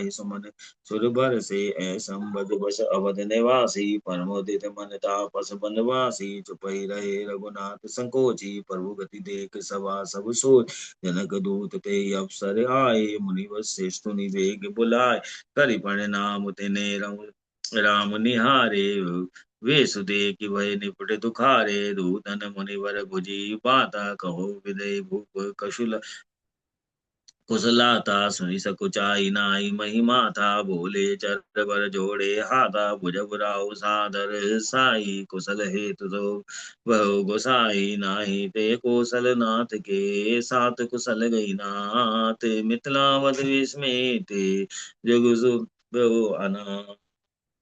जाहि सुमन सुर बर से ऐसंबद बस अवध निवासी परमोदित मन तापस बनवासी चुपई रहे रघुनाथ संकोची प्रभु गति देख सभा सब सोच जनक दूत ते अवसर आए मुनि वशिष्ठ वेग बुलाए करि प्रणाम तिने राम निहारे वेसु देखि भय निपट दुखारे दूतन मुनिवर भुजी बाता कहो विदय भूप कशुल कुशलाता सुनि सकुचाई नाई महिमा था बोले चर बर जोड़े हाथा भुजग राव सादर साई कुशल हेतु तो बहु गोसाई नाही ते कौशल नाथ के सात कुशल गई नाथ मिथिलावत विस्मित जगु बहु अना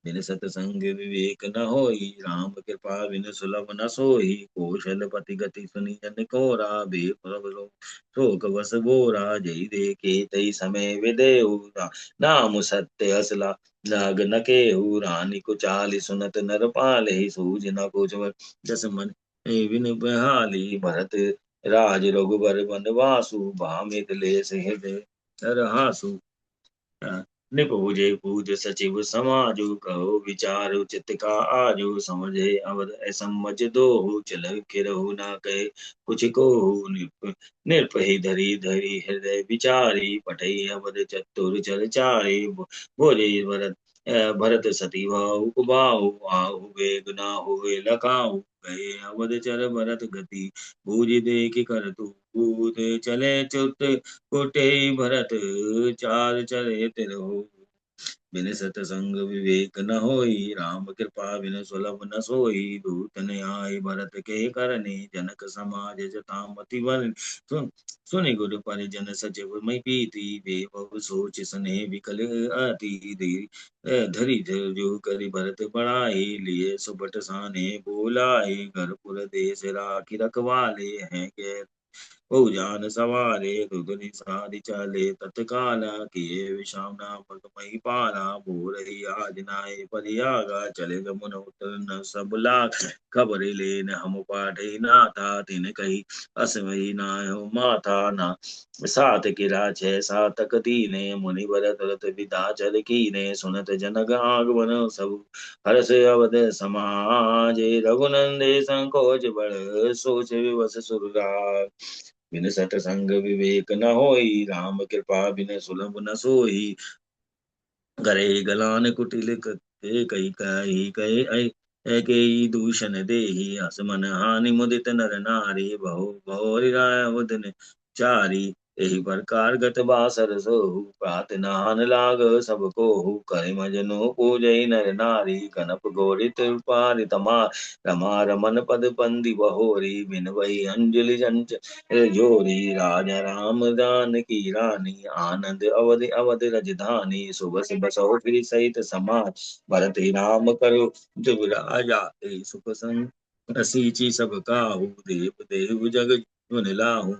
बिन सतसंग विवेक न होई राम कृपा बिन सुलभ न सोई कौशलपति गति सुनि जन कोरा बे प्रभ शोक बस बोरा जय देखे तई समय विदेहु नाम सत्य असला नाग न केहू रानी को चाली सुनत नर पाले सूझ न कुछ जस मन विन बहाली भरत राज रघुबर वनवासु भामित ले हृदय हर हासु निपुजे पूज सचिव समाजु कहो विचार चित्त का आजु समझे अवध असमझ दो चल किरहु न कहे कुछ को निर्पहि धरी धरी हृदय विचारी पठई अवध चतुर चर चारे बोले भरत भरत सती भाऊ कुबाऊ आहु वेग ना हुए लखाऊ गए अवध चर भरत गति भूज देख कर तू भूत चले चुत कोटे भरत चार चरे तिरहु बिन सतसंग विवेक न होई राम कृपा बिन सुलभ न सोई दूत ने आए भरत के करने जनक समाज जता मति वन सुनि गुरु परिजन सचिव मई पीति वे बहु सोच स्नेह विकल अति धरी जो करि भरत बढ़ाई लिए सुबट साने बोलाए घर पुर देश राखी रखवाले हैं के जान सवारे दुदुनि साधि चले तत्काला किए विषाम नामक मही पाला भूर ही आज नाय परियागा चले गमुन उतर न सब लाग खबर लेन हम पाठे नाथा तिन कही असमही नाय माथा ना सात किरा छह सातक दीने मुनि वर तुरत विदा चल कीने सुनत जनक आगमन सब हर्ष अवध समाज रघुनंदे संकोच बड़ सोच विवश सुरराग बिन सतसंग विवेक न होई राम कृपा बिन सुलभ न सोई करे गलान कुटिल कही कही कहे ऐकेयी दूषण देहि असमन हानि मुदित नर नारी बहु बहुरि रावदन चारी एहि प्रकार गत बासर सोहु प्रात नहान लाग सब कोहु करे मजनु पूजई नर नारी कनप गोरित पारि तमा रमा रमन पद पंदी बहोरी बिन वही अंजलि जंच जोरी राजा राम जानकी रानी आनंद अवधि अवध रजधानी सुबह सुबह सहो फिर सहित समाज भरत ही राम करो जब राजा सुख संग असीची सब काहू देव देव जग जुन लाहू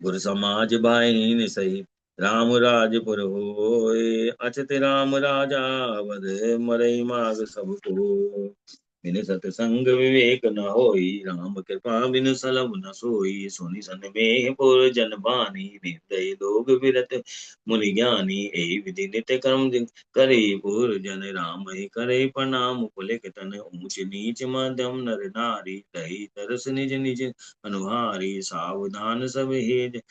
गुर समाज बाइन सही राम राजपुर होए अचत राम राजा अवध मरई माग सब को बिन सतसंग विवेक न होई राम कृपा बिन सलभ न सोई सुनि सन में पुर जन बानी निर्दय लोग विरत मुनि ज्ञानी एहि विधि नित्य कर्म करे पुर जन राम ही करे प्रणाम पुलिक तन ऊंच नीच मध्यम नर नारी दही तरस निज निज अनुहारी सावधान सब हेज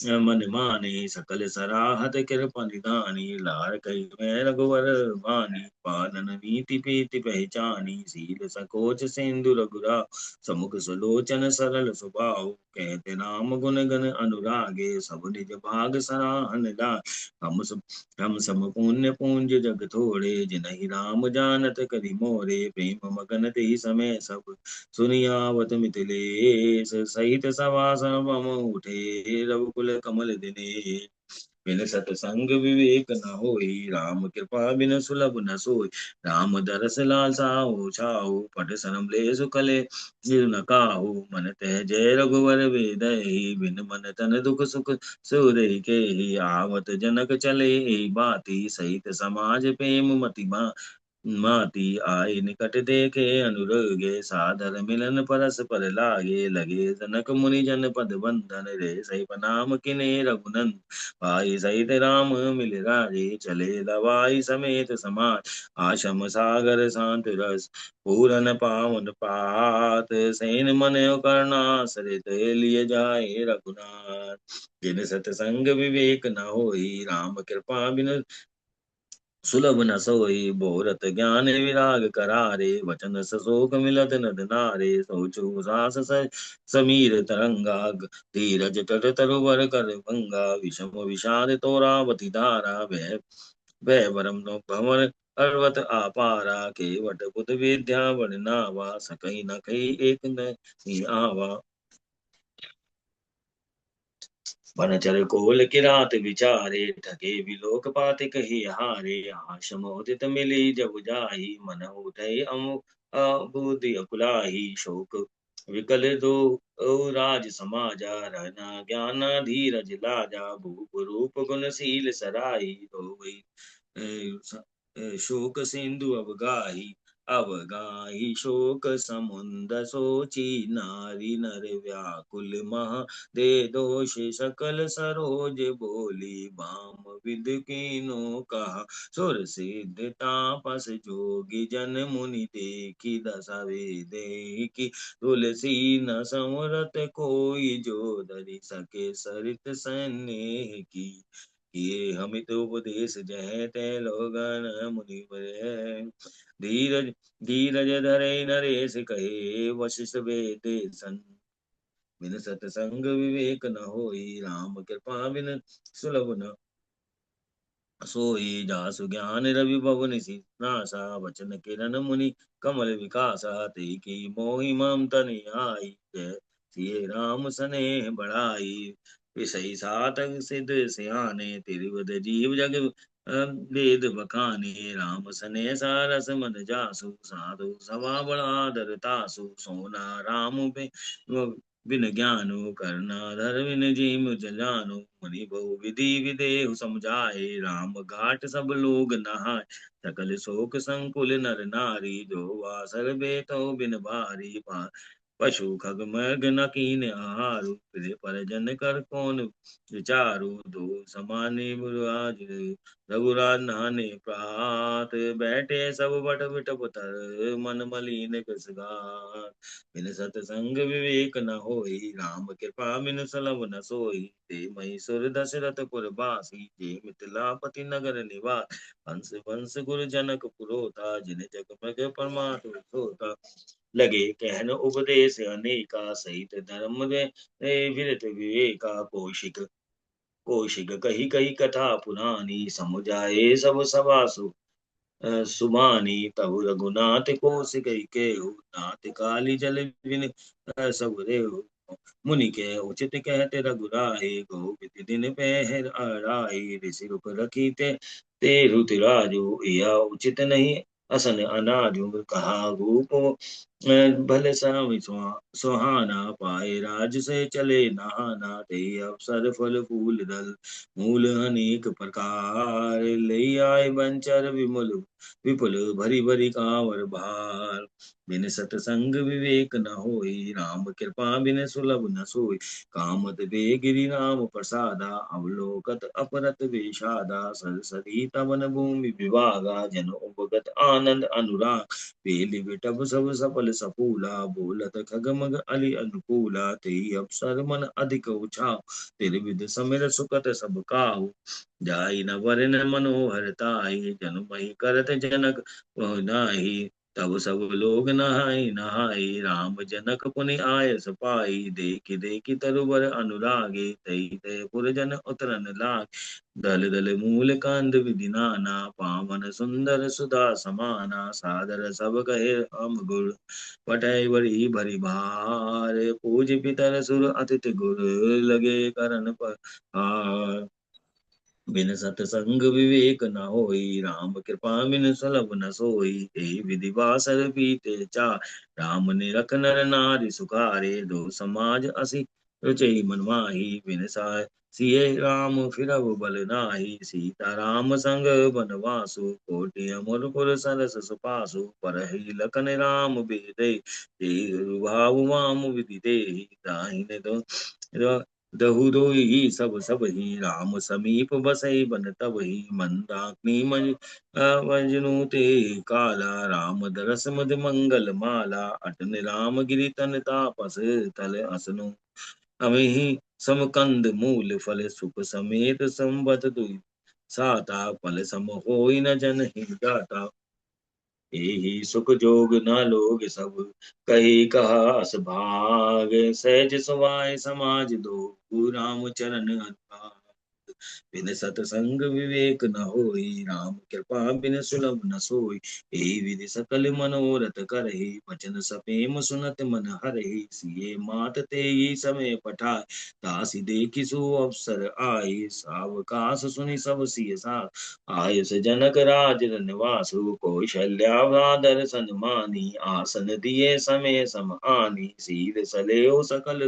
मन माने सकल सराहत कृपा निधानी लार कई मैं रघुवर वानी पालन नीति पीति पहचानी सील सकोच सिंधु रघुरा समुख सुलोचन सरल स्वभाव कहते नाम गुण गण अनुरागे सब निज भाग सराहन ला हम सब हम सम पुण्य पूंज जग थोड़े जिनहि राम जानत करि मोरे प्रेम मगन ते समय सब सुनियावत मिथिलेश सहित सभा सबम उठे रघुकुल कमल दिने बिन सतसंग विवेक न होई राम कृपा बिन सुलभ न सोई राम दरस लाल साहु छाहु पट सनम ले सुकले सिर न काहू मन तह जय रघुवर वेदहि बिन मन तन दुख सुख सुरहि के आवत जनक चले बाती सहित समाज प्रेम मति माती आई निकट देखे अनुरगे, सादर मिलन परस पर लागे, लगे जनक मुनि जन पद बंधन, रे सही नाम किने रघुनंद, भाई सहित राम मिल राजे, चले दवाई समेत समाज, आशम सागर शांत रस, पूरन पावन पात, सैन मन करना सरित, लिए जाए रघुनाथ, जिन सतसंग विवेक न होई, राम कृपा बिनु सुलभ न सोई, बोरत ज्ञान विराग करारे, वचन सशोक मिलत नद नारे, सोचु सास समीर तरंगा, धीरज तर तरुवर कर भंगा, विषम विषाद तोरावती धारा, वह वरम नो भवन पर्वत आपारा, केवट बुध विद्या बड़नावा, सकई न कई एक न आवा, वनचर कोल किरात विचारे, ठगे विलोक पाति कही हारे, आशम उदित मिली जब जाहि, मन उठै अबुद्धि अकुलाहि, शोक विकल दो राज समाजा, रहना ज्ञान धीरज लाजा, भूप रूप गुणशील सराही, शोक सिंधु अवगाही, शोक समुंद सोची, नारी नर व्याकुल महा, दे दोष सकल सरोज बोली, बाम विद कीनो कहा, सुर सिद्ध तापस जोगी, जन मुनि देखी दशा वेदें, तुलसी न समरत कोई, जो धरि सके सरित सनेह की, ये हमित उपदेश जय ते लोगन मुनि बरै, धीरज धीरज धरे नरेश कहे, वशिष्ठ वेद सन, बिन सतसंग विवेक न होई, राम कृपा बिन सुलभ न सोई, जासु ज्ञान रवि भवन नासा, वचन किरण मुनि कमल विकासा, तेकी मोहि मम तन आई, जय सिय राम सनेह बढ़ाई, विषय सातक सिद्ध सियाने, तिरुवद जीव जग वेद बखाने, राम सने सारस मन जासु, साधु सभा बड़ा दर तासु, सोना राम पे बिन ज्ञानु, करना धर बिन जिम जानु, मुनि बहु विधि विदेहु समझाए, राम घाट सब लोग नहाय, सकल शोक संकुल नर नारी, जो वासर बेतो बिन भारी, पशु खग मृग न कीन आहारु, फिर परजन कर कौन विचारु, दो समाने बुराज, रघुराज नहाने प्रात, बैठे सब बट बिटप तर, मन मलिन किसगार, बिन सतसंग विवेक न होई, राम कृपा बिनु सलभ न सोई, ते महिषुर दशरथ पुर बासी, जे मिथिलापति नगर निवास, हंस वंश गुरु जनक पुरोता, जिन जग मग परमात्म होता, लगे कहन उपदेश अनेका, सहित धर्म विरत विवेका, कौशिक कही कही कथा पुरानी, समुझाए सब सभा सुमानी, तब रघुनाथ को सिकई के, नाथ काली जल बिन सब रे, मुनि के उचित कहते रघुराई, गोविंद दिन पहर आराई, ऋषि रूप रखी ते रुत राजू, या उचित नहीं असन अनाजु, कहा रूप भले स्वामी सुहाना, पाए राज से चले नहाना, ते अवसर फल फूल दल, मूल अनेक प्रकार, ले आए बंचर विमल विपुल, भरी भरी कांवर भार, बिन सतसंग विवेक न होई, राम कृपा बिन सुलभ न सोई, कामत बेगिरि राम प्रसादा, अवलोकत अपरत विषादा, सरसरी तवन भूमि विभागा, जन उपगत आनंद अनुराग, बेली बिटप सब सफल सपूला, बोलत खगमग अली अनुकूला, तेई अवसर मन अधिक उछाव, तिरविध समिर सुकत सब काहू, जाई न वरन मनोहर ताई, जन मही करत जनक वह नाही, तब सब लोग नहाई नहाई, राम जनक पुनि आयस पाई, देखि देखि तरुवर अनुरागे, तई तय पुरजन उतरन लाग, दल दल मूल कंद विधि नाना, पावन सुंदर सुधा समाना, सादर सब कहे हम गुर, पटै बड़ी भरी भार, पूज पितर सुर अतिथि गुर, लगे करन पर बिन सतसंग विवेक न होई, राम कृपा बिन सुलभ न सोई, ए विधि बासर पीते चा, राम निरख नर नारि सुखारे, दो समाज असी रुचि मन माही बिन साय सिए राम फिर बल नाही। सीता राम संग बनवासु कोटि अमरपुर सरस सुपासु। परहि लखन राम बेदै भाव वाम विधि देहि। दाहिने दहु दोई सब सब ही राम समीप बसई बन तब ही। मंदाग्नि मजनू ते काला राम दरस मद मंगल माला। अटन राम गिरि तन तापस तल असनु। अमिहि समकंद मूल फल सुख समेत संबत दुई। साता फल सम होई न जन हिम जाता। एहि सुख जोग न लोग सब कही कहास भाग। सहज सुवाय समाज दो राम चरण अनुराग। बिन सतसंग विवेक न होई राम कृपा बिन सुलभ न सोई। एहि विधि सकल मनोरथ करहि वचन सपेम सुनत मन हरहि। सिए मात तेहि समय पठाय तासी देखि सो अवसर आई। सावकाश सुनि सब सिय सा आयुष जनक राज निवासु। कौशल्यावादर सन्मानी आसन दिए समय सम आनी। शील सलेव सकल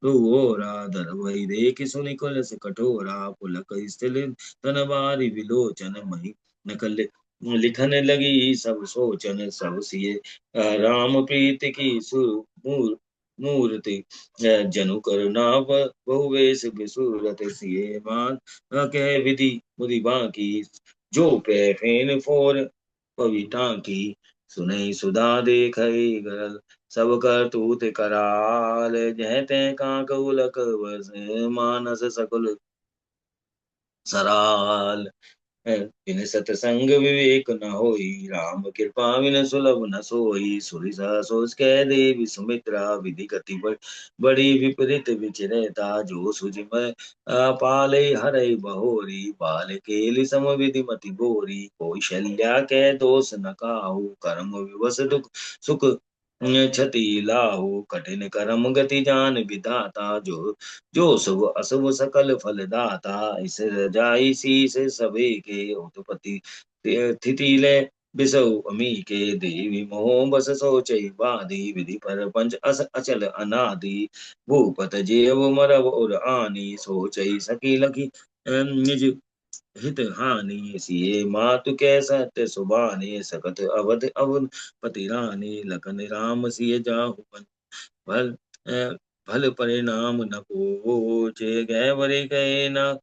रुओरा धर वही देख सुनि कुलस कठोरा। पुलक स्थिल तन बारी विलोचन मही नकल लिखन लगी सब सोचन। सब सिए राम प्रीति की मूर्ति जनु करुणा बहुवेश विसूरत। सिए मान कह विधि मुदि बाकी जो पे फेन फोर पविता की। सुनई सुधा देख गरल सब कर तूत कराल। जह तै काकउलक बस मानस सकुल सराल। बिन सतसंग विवेक न होई राम कृपा बिन सुलभ न सोई। सुरि सोच कह देवी सुमित्रा विधि गति बड़ी विपरीत विचरता। जो सुजिमय पाले हरई बहोरी बाल केलि सम विधि मति बोरी। कौशल्या के दोष न काहू कर्म विवश दुख सुख क्षति लाहू। कठिन कर्म गति जान विधाता जो जो शुभ अशुभ सकल फल दाता। इस रजाई शीस सबे के उत्पत्ति तिथि ले बिसौ अमी के। देवी मोह बस सोचई बाधी विधि पर पंच अस अचल अनादि। भूपत जेव मरब और आनी सोचई सकी लखी निज हित हानि। सिए मातु कै सत्य सुबानी सकत अवध अवध पति रानी। लखन राम सिय जाहु भल भल परिणाम न कोचे। गए बरे गए न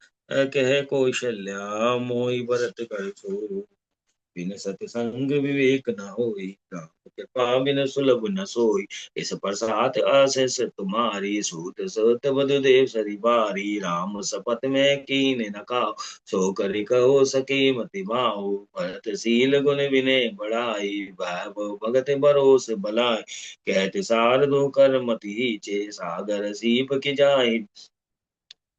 कह कौशल्या मोहि भरत कर सो। बिन सतसंग विवेक न होई राम कृपा बिन सुलभ न सोई। इस प्रसाद आशीष तुम्हारी सूत सत बधुदेव सरी बारी। राम सपत में कीन न काओ सो करि कहो सके मति भाओ। भरतशील गुण विनय बढ़ाई वैभव भगत बरोस बलाई। कहत सार दो कर मति हीचे सागर सीप की जाहि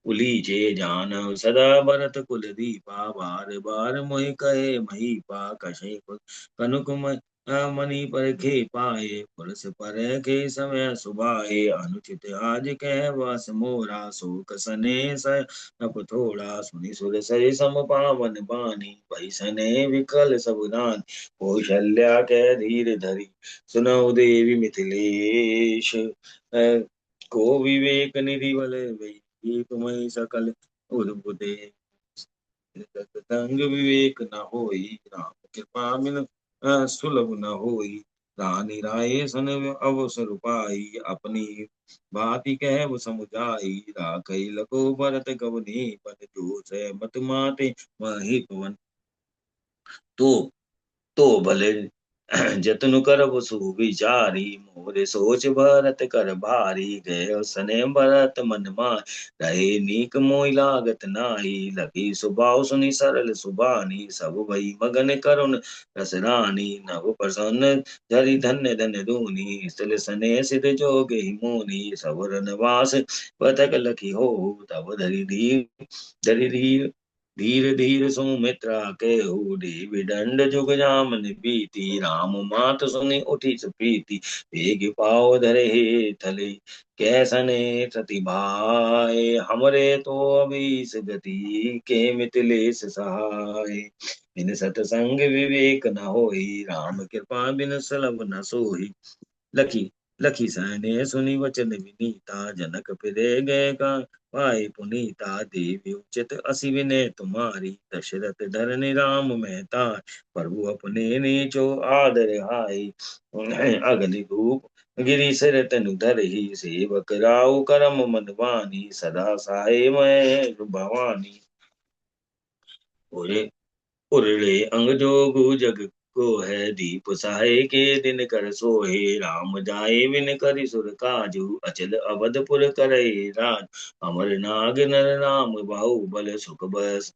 उलीचे। जानव सदा भरत कुल दीपा बार बार मोहि कहे महीपा। कशे कनुक मणि पर खे पाए पुरस पर के समय सुबाए। अनुचित आज कह वास मोरा शोक सने सप थोड़ा। सुनि सुर सरि सम पावन बानी भई सने विकल सब नान। कौशल्या कह धीर धरी सुनौ देवी मिथिलेश को विवेक निधि बल तुम्हें सकल उद्बुदे। तंग विवेक न होई राम कृपा बिन सुलभ न होई। रानी राय सन अवसर पाई अपनी भांति कह समुझाई। राखई लको भरत गवनी पन जो से मत माते वही पवन। तो भले जतन करब सुविचारी मोरे सोच भरत कर भारी। गए सने भरत मन मान रहे नीक मोहि लागत नाही। लगी सुभाव सुनि सरल सुबानी सब भई मगन करुण रस रानी। नव प्रसन्न धरि धन्य धन्य दूनी स्थल सने सिध जोग ही मोनी। सवर नवास पथक लखी हो तब धरि धीर धीर धीर सुमित्रा के देवी दंड जुग जामन बीती। राम मात सुनि उठी सुप्रीति वेग पाव धरे हे थले। कैसने सती भाई हमरे तो अभीस गति के मिथिलेश सहाय। बिन सतसंग विवेक न होई राम कृपा बिन सलभ न सोई। लखी लखी सहने सुनी वचन विनीता, जनक फिरे गए का पाए पुनीता। देवी उचित असी विनय तुम्हारी, दशरथ धरनि राम मेहता। प्रभु अपने नीचो आदर हाई, अगली भूप गिरी सिर तनु धरहि। सेवक राउ करम मन मानी, सदा सहाय मैं भवानी। उरे उरले अंग जोगु जग को है, दीप सहाय के दिन कर सोहे। राम जाए बिन करि सुर काजू, अचल अवधपुर करे राज। अमर नाग नर नाम बाहु बल, सुख बस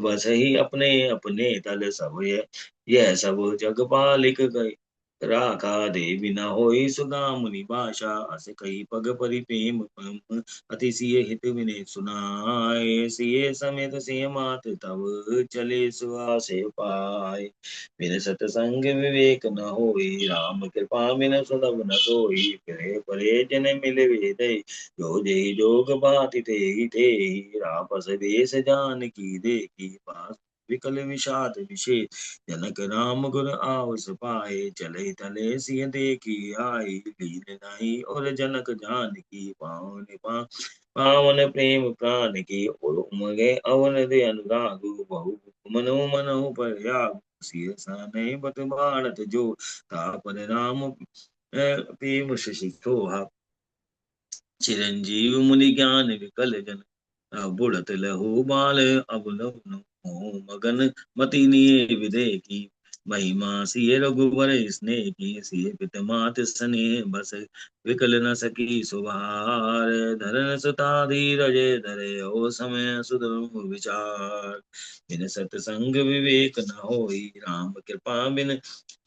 बस ही अपने अपने तल। सब यह सब जग पालिक गए राखा। देवी न होई सुदाम निबाशा, अस कही पग परि प्रेम पम। अति सिय हित विने सुनाए, सिय समेत सिय मात तब चले सुहासे पाए। बिन सतसंग विवेक न होई, राम कृपा बिन सुलभ न सोई। फिरे परे जन मिल दे, जो जय जोग बाति ते रापस देश जान की देखी। पास विकल विषाद विशेष, जनक राम गुर आवस पाए। चले तले सिय देखी आई, लीन नहीं और जनक जान की। पावन प्रेम प्राण की, और उमगे अवन दे अनुराग। बहु मनो मनो प्रयाग, सिय सन बत भारत जो। तापर राम प्रेम शशि सोहा, चिरंजीव मुनि ज्ञान विकल जन। बुढ़त लहु बाल अब लहु मगन, मति निये विधे की। महिमा सिय रघुबर स्नेह की, सिय पित मात स्नेह बस। विकल न सकी सुभार, धरन सुता धीरज धरे। ओ समय सुधर्म विचार, बिन सतसंग विवेक न होई। राम कृपा बिन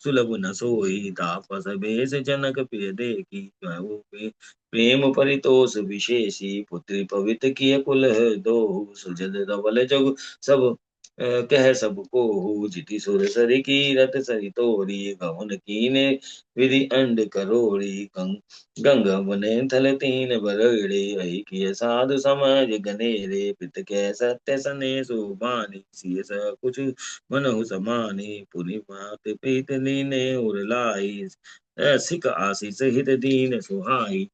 सुलभ न सोई। तापस बेस जनक प्रिय देखी, प्रेम परितोष विशेषी। पुत्री पवित्र किय कुल दो, सुजल धवल जग सब कह सब को। जिति सुर सर की रत सरि तोरी, गवन कीने विधि अंड करोड़ी। गंगा बने थल तीन बरड़े, अहि किय साधु समाज गनेरे। पित के सत्य सने सुबानी, सिय स कुछ मनहु समानी। पुनि मात प्रीत लीने उर लाई, सिख आशीष हित दीन सुहाई।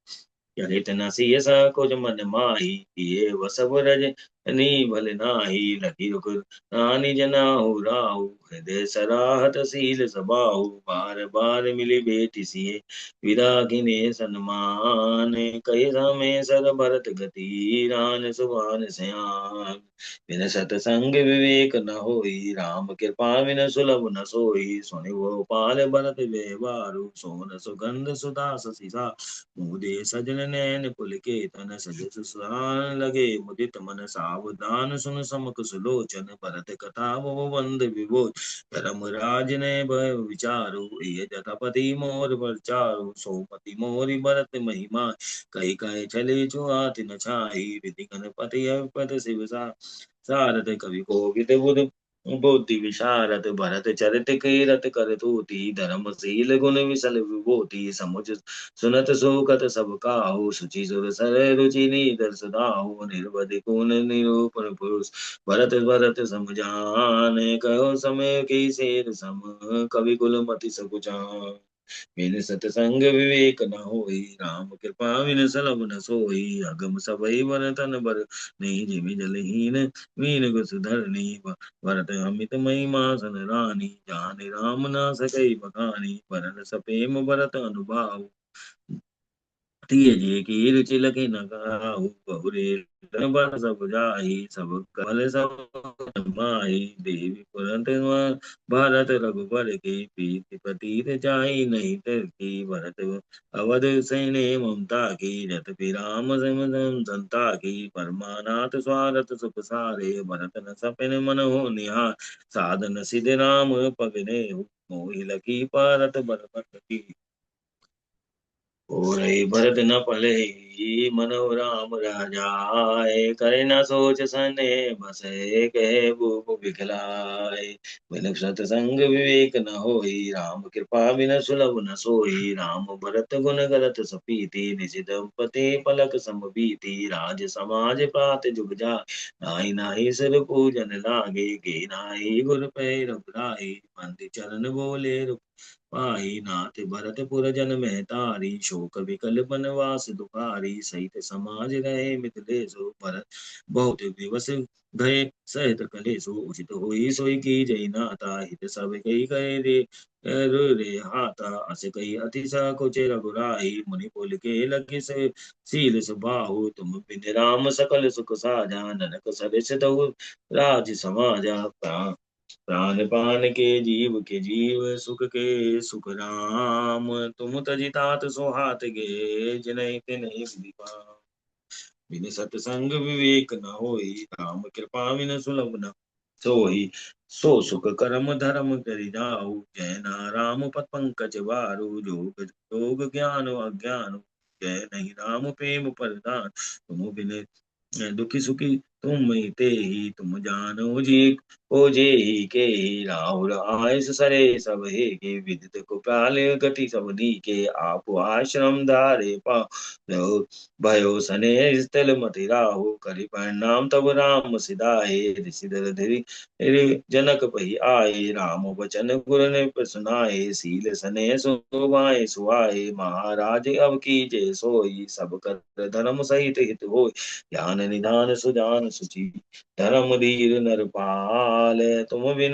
चरित न सिय स कुछ मन माही, किए वसव रज नी भल नाही। लखी रुख रानी जनाहु राहु, हृदय सराहत शील सबाहु। बार बार मिली बेटी सिए, विदा किने सन्मान। कहे समय सर भरत गति, रान सुभान सयान। बिन सतसंग विवेक न होई, राम कृपा बिन सुलभ न सोई। सुनि वो पाल भरत व्यवहारु, सोन सुगंध सुधा ससिसा। मुदे सजन नैन पुलके तन, सजस सुहान लगे मुदित मन। सावधान सुन समक सुलोचन, भरत कथा वो बंद विभोज। धर्म राज ने भय विचारु, ये जटापति मोर परचारु। सोमति मोरि भरत महिमा, कही कहे चले जो हाथ न छाई। विधि गणपति पद शिव सारद, कवि कोविद बुध बुद्धि विशारद। भरत चरित कीरत कर तूती, धर्मशील गुण विसल विभूति। समुझ सुनत सुकत सब काहू, शुचि सुर सर रुचि नीदर सुधाहु। निर्बधि गुण निरूपण पुरुष, भरत भरत समझान। कहो समय की सेर सम, कवि कुल मति सकुचान। बिन सतसंग विवेक न होई, राम कृपा बिन सलभ न सोई। अगम सबई बर तन बर नहीं, जिमि जलहीन मीन सुधरनी। भरत अमित महिमा सन रानी, जान राम ना सकई बखानी। भरत सपेम भरत अनुभाव, तिय जे की रुचि लखी न काहू। बहुरे बन सब जाहि, सब कल सब माहि। देवी पुरंत भारत रघुबर के, प्रीति प्रतीत जाहि नहीं तरकी। भरत अवध सैने ममता की, रत राम संता की। परमानाथ स्वारथ सुख सारे, भरत न सपिन मन हो निहार। साधन सिद्ध राम पगने, मोहि लखी पारत बर की। और भरत न पले मनो राम राजाए, करे न सोच सने बसे। कहे भूप बिखलाए, बिन सतसंग विवेक न होई। राम कृपा बिन सुलभ न सोई। राम भरत गुण गलत सपीति, निज दंपति पलक समबीति। राज समाज प्रात जुग जा, नाहि नाहि सिर पूजन लागे। गे नाहि गुर पैर रघुराई, बंदी चरण बोले पाई। नाथ भरतपुर जन में तारी, शोक विकल बनवास दुखारी। सहित समाज रहे मिथिलेश, भरत बहुत दिवस गए सहित कलेशु। उचित हुई सोई की जय नाता, हित सब कही गए रे रे हाथा। अस कही अतिशा कुचे रघुराई, मुनि पुल के लगे से शील सुबाहु। तुम बिन राम सकल सुख साजा, ननक सरिस दहु राज समाजा। प्राण पान के जीव सुख के सुख राम। तुम तजि तात सुहात गे, जिनहि तिनहि विधि पाम। बिन सतसंग विवेक न होई, राम कृपा बिन सुलभ न सोई। सो सुख करम धर्म करि जाहु, जय राम पद पंकज बारू। जोग जोग ज्ञान अज्ञान, जय नहीं राम प्रेम परदान। तुम बिन दुखी सुखी तुम ते ही, तुम जानो जी ओ जे ही के ही। राहुल आयस सरे सब हे के, विदित कुपाल गति सब के। आप आश्रम धारे पा भयो सने स्थल मति राहु। करि प्रणाम तब राम सिधाए, ऋषि दर धरि जनक पही आए। राम बचन गुर ने सुनाए, सील सने शोभाए सुहाए। महाराज अब की जय सोई, सब कर धर्म सहित हित होय। ज्ञान निधान सुजान सुचि, धर्म धीर नरपाल। तुम बिन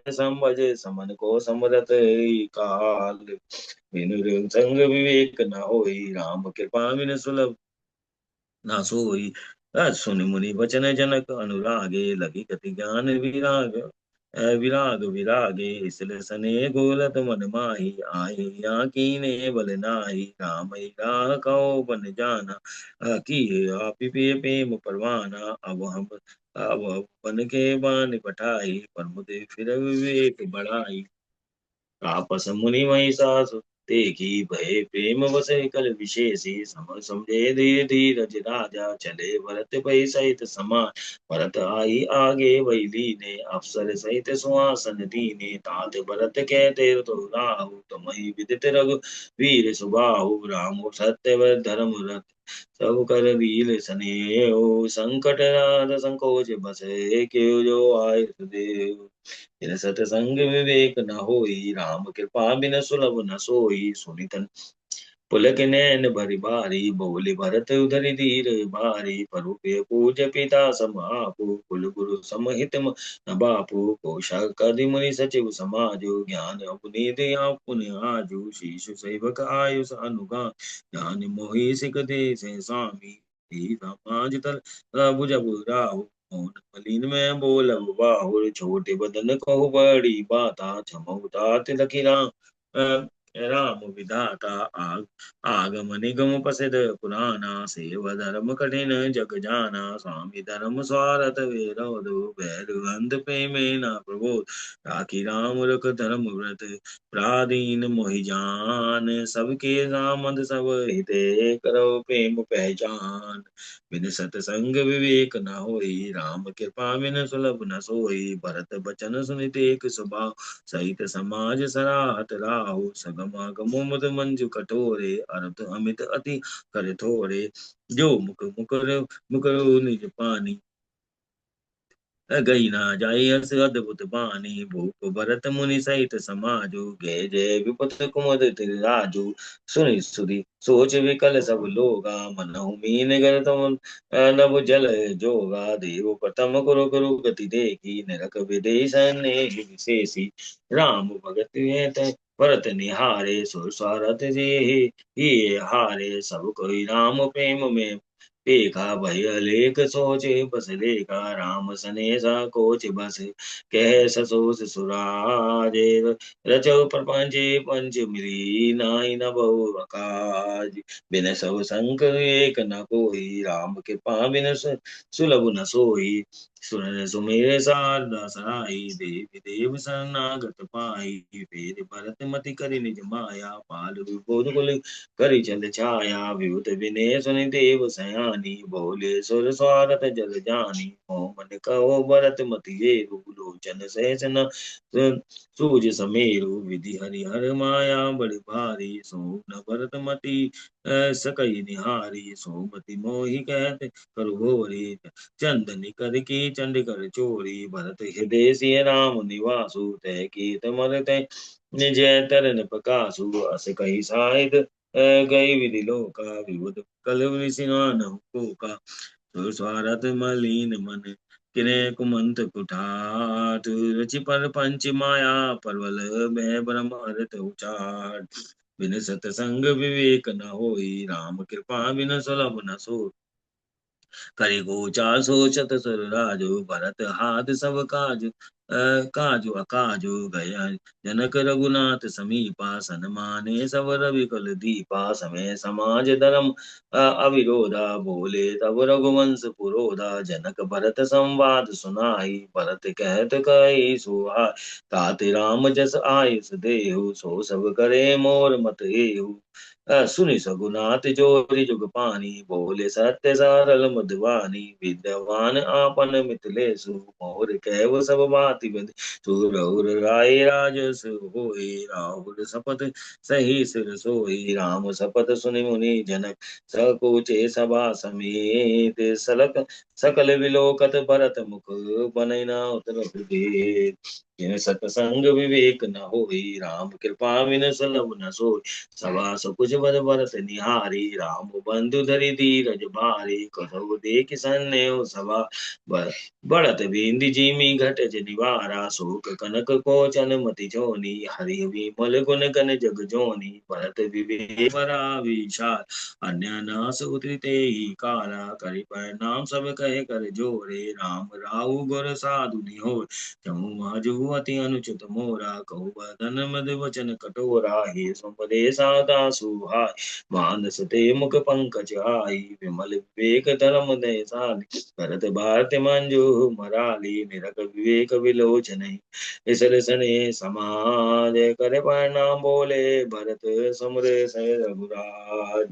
संबज समन को समरत काल। बिनु संग विवेक न होई, राम कृपा बिन सुलभ ना सोई। सुनि मुनि वचन जनक अनुरागे, लगी कति ज्ञान विराग विराग विरागे। इसलिए सने गोलत मन माही, आए या कीने बल नाही। राम राह कहो बन जाना, की आप प्रेम परवाना। अब बन के बान पठाई, पर मुझे फिर विवेक बढ़ाई। आपस मुनि महिषास देखी, भय प्रेम बसे कल विशेषी। समझे धीर धीरज राजा, चले भरत भय सहित समान। भरत आई आगे वही लीने, अफसर सहित सुहासन दीने। तात भरत कहते तो राहु, तुम्हें विदित रघु वीर सुबाहु। राम सत्य व धर्म रथ, सब कर वीर स्नेह। संकट राध संकोच बसे, क्यों जो आय सुदेव। बिन सतसंग विवेक न होई, राम कृपा बिन सुलभ न सोई। सुनितन पुलक नैन भरि भारी, बोले भरत उधरि धीर भारी। परुपे पूज पिता समापु, कुल गुरु समहित न बापू। कोशा कदि मुनि सचिव समाजो, ज्ञान अपने दिया पुनि आजु। शीशु सेवक आयुष अनुगा, ज्ञान मोहि सिख दे से स्वामी। समाज तल भुज राहु, मौन मलिन में बोल बाहुर। छोटे बदन कहु बड़ी बाता, क्षमहु तात लखी राम राम विधाता। आगम निगम प्रसिद्ध पुराना, सेव धर्म कठिन जग जाना। स्वामी धर्म स्वारथ विरोधु, बैरु अंध प्रेम न प्रबोध। राखी राम रख धर्म व्रत, पराधीन मोहि जान। सबके सामंत सब हिते, करो प्रेम पहचान। बिन सतसंग विवेक न होई, राम कृपा बिन सुलभ न सोई। भरत बचन सुनित एक स्वभाव, सहित समाज सराहत राहु। सगम अगम मुद मंजु कठोरे, अरथ अमित अति कर थोरे। जो मुकर निज पानी, गई ना जाई हर्ष अद्भुत बानी। भूप भरत मुनि सहित समाजु, जय जय विपत कुमद राजू। सुनि सुधि सोच विकल सब लोगा, मनहु मीन गर तम नभ जल जोगा। देव प्रथम गुरु गुरु गति देखी, नरक विदेश विशेषी। राम भगत हेत भरत निहारे, सुर स्वारथ ये हारे। सब कोई राम प्रेम में देखा, भय अलेख सोचे बस लेखा। राम सनेसा कोच बस, कह ससोस सुराजे। रचौ प्रपंचे पंच मिली, नाई न बहु अकाज। बिन सब संक एक न कोई, राम कृपा बिन सुलभ न सोई। सुन सुमेर शारदा सराई, देवी देव शरणागत पाई। फेर भरत मति करि निज माया, पाल विबोध कुल करि चल छाया। विभूत विनय सुनि देव सयानी, बोले सुर स्वारथ जग जानी। मोह मन कहो भरत मति जेरु, लोचन सहस न सूझ समेरु। विधि हरि हर माया बड़ि भारी, सो न भरत मति सकई निहारी सोमति मोहि कहते करु घोरी चंदनि कर की चंड कर चोरी भरत हृदय सिय राम निवासु तय कीत मर तय निजय तरन प्रकाशु अस कही साहित गई विधि लोका विबुध कल सिनान का स्वारथ मलिन मन किने कुमंत कुठार रुचि पर पंच माया परवल में ब्रह्म अर्थ उचार बिन सतसंग विवेक न होई राम कृपा बिन सुलभ न सो करि गोचार सोचत सुर राजु भरत हाथ सब काजू अकाजू गया जनक रघुनाथ समीपा सन्माने सब रवि कुल दीपा समय समाज धर्म अविरोधा बोले तब रघुवंश पुरोधा जनक भरत संवाद सुनाई भरत कहत कई सुहा ताति राम जस आयस देहु सो सब करे मोर मत एहु सुनि सगुनाथ जोरि जुग पानी बोले सत्य सरल मधुवानी विद्यावान आपन मिथिलेशु मोर कहव सब बाति बद सुरौर राय राजस होय राहुल सपथ सही सिर सोई राम सपथ सुनि मुनि जनक सकोचे सभा समेत सलक सकल विलोकत भरत मुख बनैना उतर जिन सतसंग विवेक न होई राम कृपा बिन सुलभ न सोई सभा सकुच बद भरत निहारी राम बंधु धरि धीरज भारी कथौ देख सन्नेह सभा बढ़त बिंद जिमी घट निवारा शोक कनक कोचन मति जोनी हरि विमल गुण गण जग जोनी भरत विवेक बड़ा विशाल अन्य नास उतरते ही काला करि प्रणाम सब कहे कर जोरे राम राहु गुर साधु निहोर जमु माजु अति अनुचित मोरा कहु बदन मद वचन कटोरा हे संपदे सादा सुहाय मानस ते मुख पंकज आई विमल विवेक धर्म दयसाली भरत भारत मंजू मराली निरख विवेक विलोचन इसर सने समाज कर प्रणाम बोले भरत समुरे सय रघुराज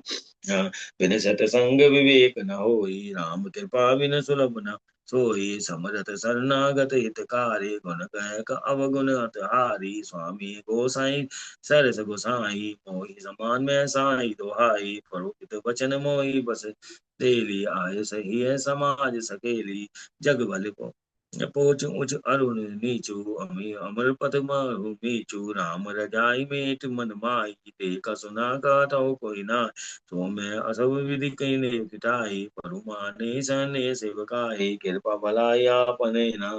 बिन सतसंग विवेक न होई राम कृपा बिन सुलभ न सोई समरथ शरणागत हितकारी गुण कह अवगुण अतहारी स्वामी गोसाई सरस गोसाई मोहि समान में साई दोहाई फरोहित वचन मोहि बस तेली आय सही है समाज सकेली जग भले को पोच उच अरुण नीचू अमी अमर पद माहु मीचू राम रजाई मेट मन माई देखा सुना गाता कोई ना तो मैं असव विधि कहीं ने पिटाई परुमाने सने सेवकाई कृपा भलाई आपने ना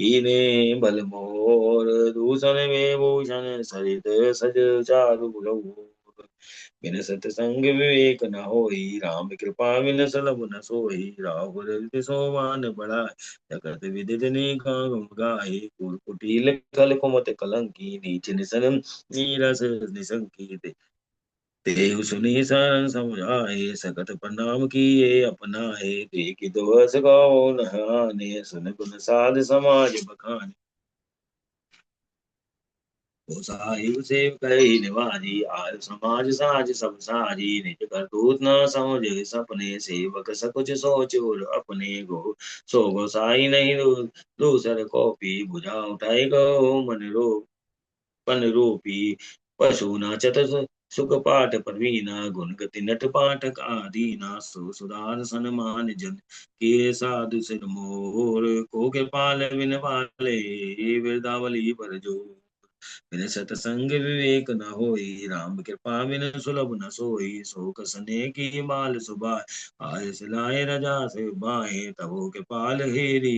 इने बल मोर दूषण में भूषण सरित सज चारु भुजौ बिन सतसंग विवेक न होई राम कृपा बिन सुलभ न सोई राहुल हृदय सोवान बड़ा जगत विदित नेकां गाये कुल कुटिल कल कुमत कलंकी नीच निसन नीरस निसंकी देव सुनी सरन समुझाए सकत प्रणाम किए अपनाए देखि दोष गाओ नहाने सुन गुण साध समाज बखाने ओ साहिब से कही निवारी आय समाज साज सब सारी निज करतूत न समझे सपने सेवक सकुच सोच और अपने गो सो गोसाई नहीं दूसर को पी बुझा उठाए गो पन रूपी पशु नाचत सुख पाठ प्रवीणा गुण गति नट पाठक आदि नासो सुधार सनमान जन के साधु सिर मोर को के पाल बिन पाले वृदावली पर जो बिन सतसंग विवेक न होई राम कृपा बिन सुलभ न सोई शोक सने की माल सुबाय आय सिलाए रजा से बाहे तबो के पाल हेरी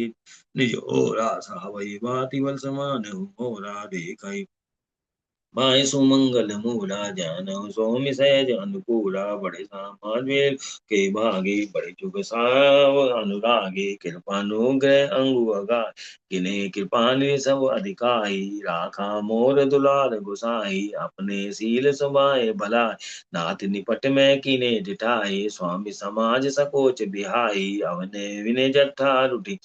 निज ओरा सहावई बाती बल समान मोरा देखई माय सुमंगल मूला जन स्वामी सहज अनुकूला बड़े समाज में के भागे बड़े जुग साव अनुरागे कृपानुग्रह अंगु अगा किने कृपानि सब अधिकाई राखा मोर दुलार गुसाई अपने सील सुबाए भला नाथ निपट में किने जिटाई स्वामी समाज सकोच बिहाई अवने विने जट्ठा रुटी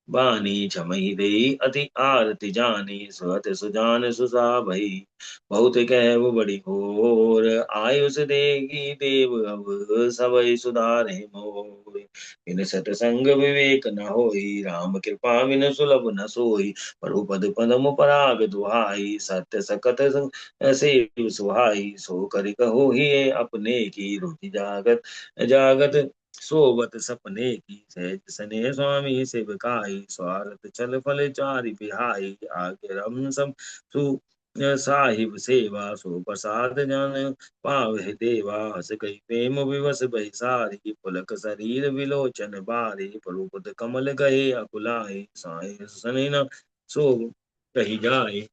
बानी छमही दे अति आरती जानी, सुहत सुजान सुसा भई। बहुत कह बड़ी घोर, आयुष देगी देव अब, सबई सुधारे मोर। इन सतसंग विवेक न होई, राम कृपा बिन सुलभ न सोई। प्रभुपद पदम पराग दुहाई, सत्य सकत सेव सुहाई। सो कर कहो ही अपने की, रुचि जागत जागत सोबत सपने की। सहज सने स्वामी सेवकाई, स्वारथ छल फल चारि पिहाई। आगे रम सब सु साहिब सेवा, सो प्रसाद जन पावहि देवा। हस कहि प्रेम विवश भई सारी, पुलक शरीर विलोचन बारी। प्रभुपद कमल गए अकुलाए, साई सने न सो कही जाए।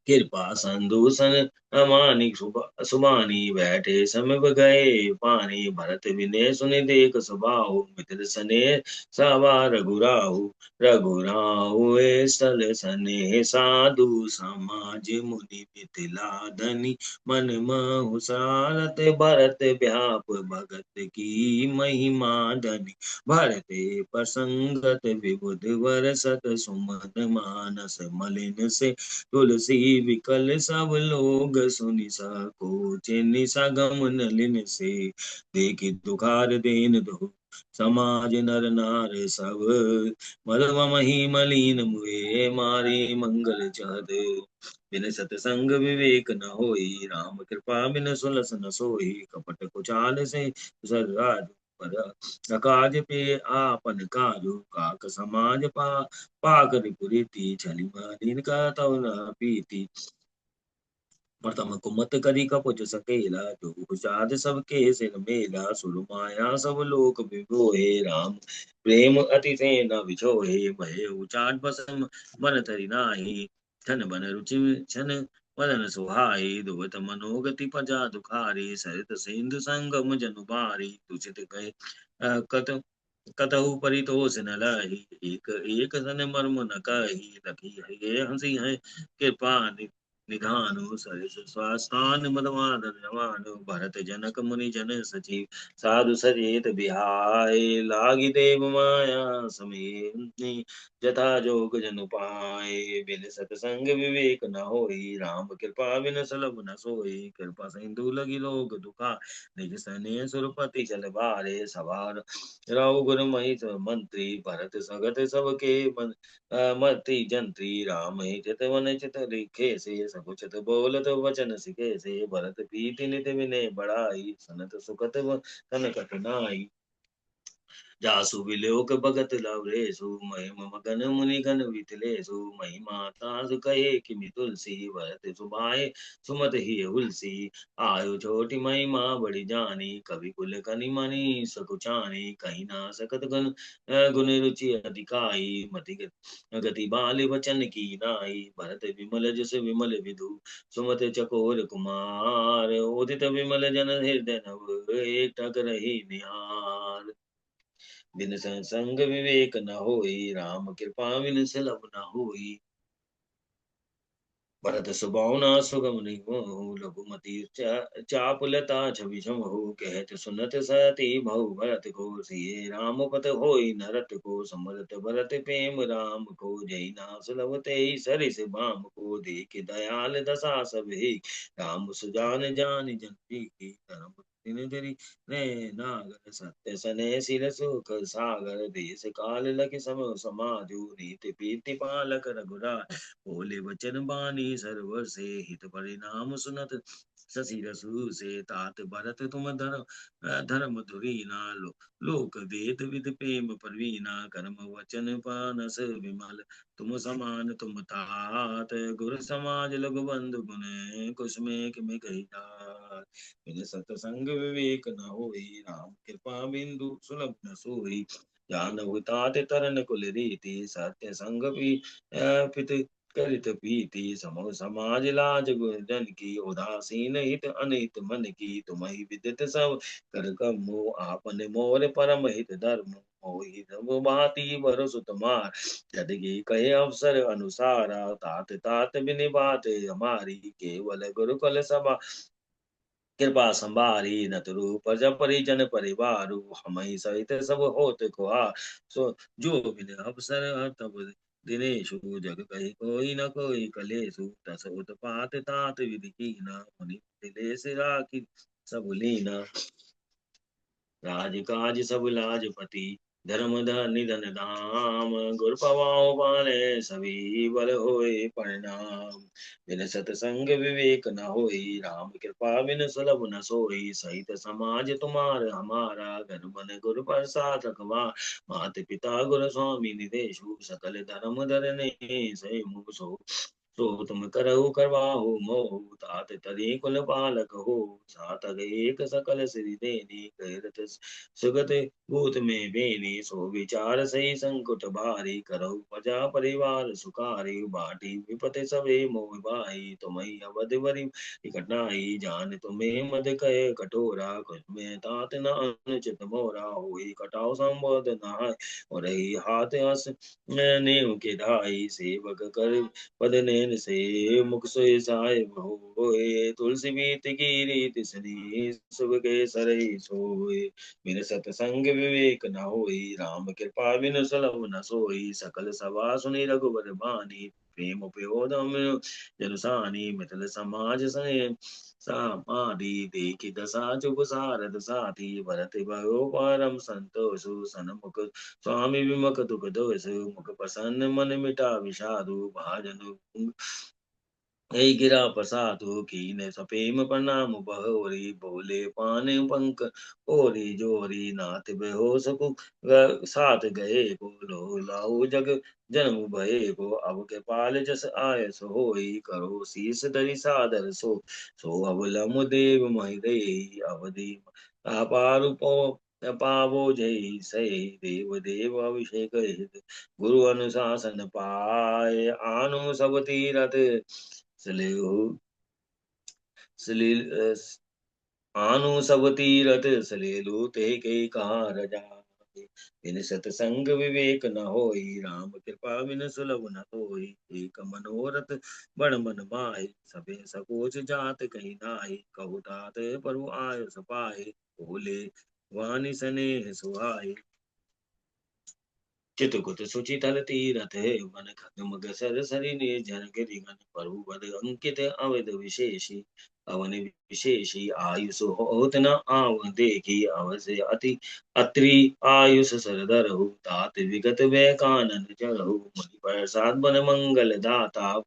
कृपा संदूषण अमानी सुबानी, बैठे समय गए पानी। भरत विनय सुनि देख सुबाहु, मित्र सने सावा रघुराहु। रघुराहु स्थल सने साधु, समाज मुनि मिथिला धनी। मन महु सारथ भरत व्याप, भगत की महिमा धनी। भरते प्रसंगत विबुध वर, सत सुमन मानस मलिन से। तुलसी विकल सब लोग सुनि सकोचि, निसगम नलिन से। देखि दुखार देन दो समाज नर नार सब, मरवा मही मलिन मुए मारे मंगल चहद। बिन सतसंग विवेक न होई, राम कृपा बिन सुलस न सोई। कपट कुचाल से राज पर, काज पे आपन काजू। काक समाज पाकर पुरीति, छली मलिन का तव न पीति। प्रथम कुमत करी कपुच सकेला, जो कुचाद सबके सिर मेला। सुरमाया सब लोक विभोहे, राम प्रेम अति से न बिछोहे। भय उचाट बस मन तरि नाही, धन बन रुचि छन वदन सुहाई। दुबत मनोगति प्रजा दुखारी, सरित सिंधु संगम जनु बारी। तुचित गए कत कतहु परितोष न लही, एक एक सन मर्म न कही। लखी है हंसी है कृपा निधानु, सरिस स्वास्थान मदवान जवान। भरत जनक मुनि जन सचिव, साधु सचेत बिहाय। लागी देव माया समेत, जथा जोग जनु पाए। बिन सतसंग विवेक न होई, राम कृपा बिन सुलभ न सोई। कृपा सिंधु लगी लोग दुखा, निज सने सुरपति चल बारे। सवार रघुकुर महि मंत्री, भरत सगत सबके मति जंत्री। राम ही चित वन चित लिखे से, सकुचत बोलत वचन सिखे से। भरत प्रीति नित विनय बढ़ाई, सनत सुखत तन कठिनाई। जासु विलोक भगत लवरेशु, महिम मगन मुनि गण वितलेशु। महिमा तासु कहे किमि तुलसी, भरत सुभाए सुमत ही हुलसी। आयु छोटी महिमा बड़ी जानी, कवि कुल कनि मनि सकुचानी। कहीं ना सकत गुण रुचि अधिकाई, मति गति बाल वचन की नाई। भरत विमल जस विमल विधु, सुमत चकोर कुमार। उदित विमल जन हृदय नव, एक टक रही निहार। बिन संग विवेक न होई, राम कृपा बिन सुलभ न होई। भरत सुबाहुना सुगम निगमहु, लघुमति चापलता छवि छमहु। कहत सुनत सती महु, भरत को सिए राम पत होई न रत को। समरत भरत प्रेम राम को, जय ना सुलभ तेहि सरिस बाम को। देख दयाल दशा सब ही, राम सुजान जान जन की। धर्म दिन धरि ने नागर, सत्य सने सिर सुख सागर। देश काल लखि समय समाधु, नीति पीति पालक रघुराय। बोले वचन बानी सरवर से, हित परिणाम सुनत शशि रसू से। तात भरत तुम धर्म धुरीना, लोक वेद विद प्रेम परवीना। कर्म वचन पानस विमल, तुम समान तुम तात। गुरु समाज लघु बंधु गुण, कुसुमे किम कही तात। बिन सतसंग विवेक न होई, राम कृपा बिंदु सुलभ न सोई। जानहु तात तरन कुल रीति, सत्य संग भी पित करित प्रीति। समो समाज लाज जन की, उदासीन हित अनहित मन की। तुम्हि विदित सब कर कमो, आपन मोर परम हित धर्म। मोहि सब भांति भरोसु तुम्हार, जदि कहे अवसर अनुसारा। तात तात बिन बात हमारी, केवल गुरुकुल सभा कृपा संभारी नतरु प्रजा परिजन परिवारु हम सहित सब होत कुहार। सो जो बिन अवसर तब दिनेशु जग कही कोई न कोई कलेशु तस उत्पात तात विधि कीना मुनि दिलेश राखी सब लीना। राज काज सब लाजपति धर्म धन निधन धाम गुर पवाओ पाने सभी बल होए परिणाम। बिन सतसंग विवेक न होई राम कृपा बिन सुलभ न सोई सहित समाज तुम्हार हमारा घर बन गुर प्रसाद रखवा। मात पिता गुर स्वामी निदेशु सकल धर्म धरने से मुख सो। सो तुम करहु करवाहु मोहु तात तरी कुल पालक हो। सात एक सकल श्री देनी कहरत सुगत भूत में बेनी सो विचार सही संकुट भारी करहु प्रजा परिवार सुखारी बाटी विपति सबे मोह भाई तुम्हें अवध बरी कठिनाई जान तुम्हें मद कहे कठोरा कुछ में तात न अनुचित मोरा हुई कटाव संबोध नहाय और रही हाथ हस नेव के ढाई सेवक कर पद नैन से मुख सोय साहेब होए तुलसी बीत की रीति सनी सुख के सरई सोए। बिन सतसंग विवेक न होई राम कृपा बिन सुलभ न सोई सकल सभा सुनि रघुबर बानी प्रेम प्योदम जनुसानी मिथिल समाज सने समाधि देखि दशा चुप सारद साथी भरत भयो परम संतोषु सनमुख स्वामी विमुख दुख दोषु मुख प्रसन्न मन मिटा विषादु भाजनु ऐ गिरा प्रसादु कीन सपेम प्रणाम बहोरी बोले पाने पंक ओरी जोरी नाथ बेहो सकु साथ गए बोलो लाऊ जग जन्म भये को अब के पाल जस आय सो होई करो शीस धरि सादर सो अवलम देव महिदई अवधि अपारु पावो जय सही देव देव अभिषेक हित गुरु अनुशासन पाए आनु सब तीरथ सलेहु सलील आनु सब तीरथ सलेलु ते के कहा रजा। बिन सतसंग विवेक न होई राम कृपा बिन सुलभ न होई एक मनोरथ बड़ मन माहि सबे सकोच जात कहीं नाहि कहु तात प्रभु आय सपाहि बोले वाणी स्नेह सुहाई। चित्रकूट सुचितल तीरथ मन खगमग सरसरि निर्जन गिरिगन प्रभु पद अंकित अवध विशेषी अवन विशेषी आयुष होत न आव देखी अवश्य अति अत्रि आयुष सरदर हो तात विगत वे कानन चढ़ऊ मुनि प्रसाद बन मंगल दाता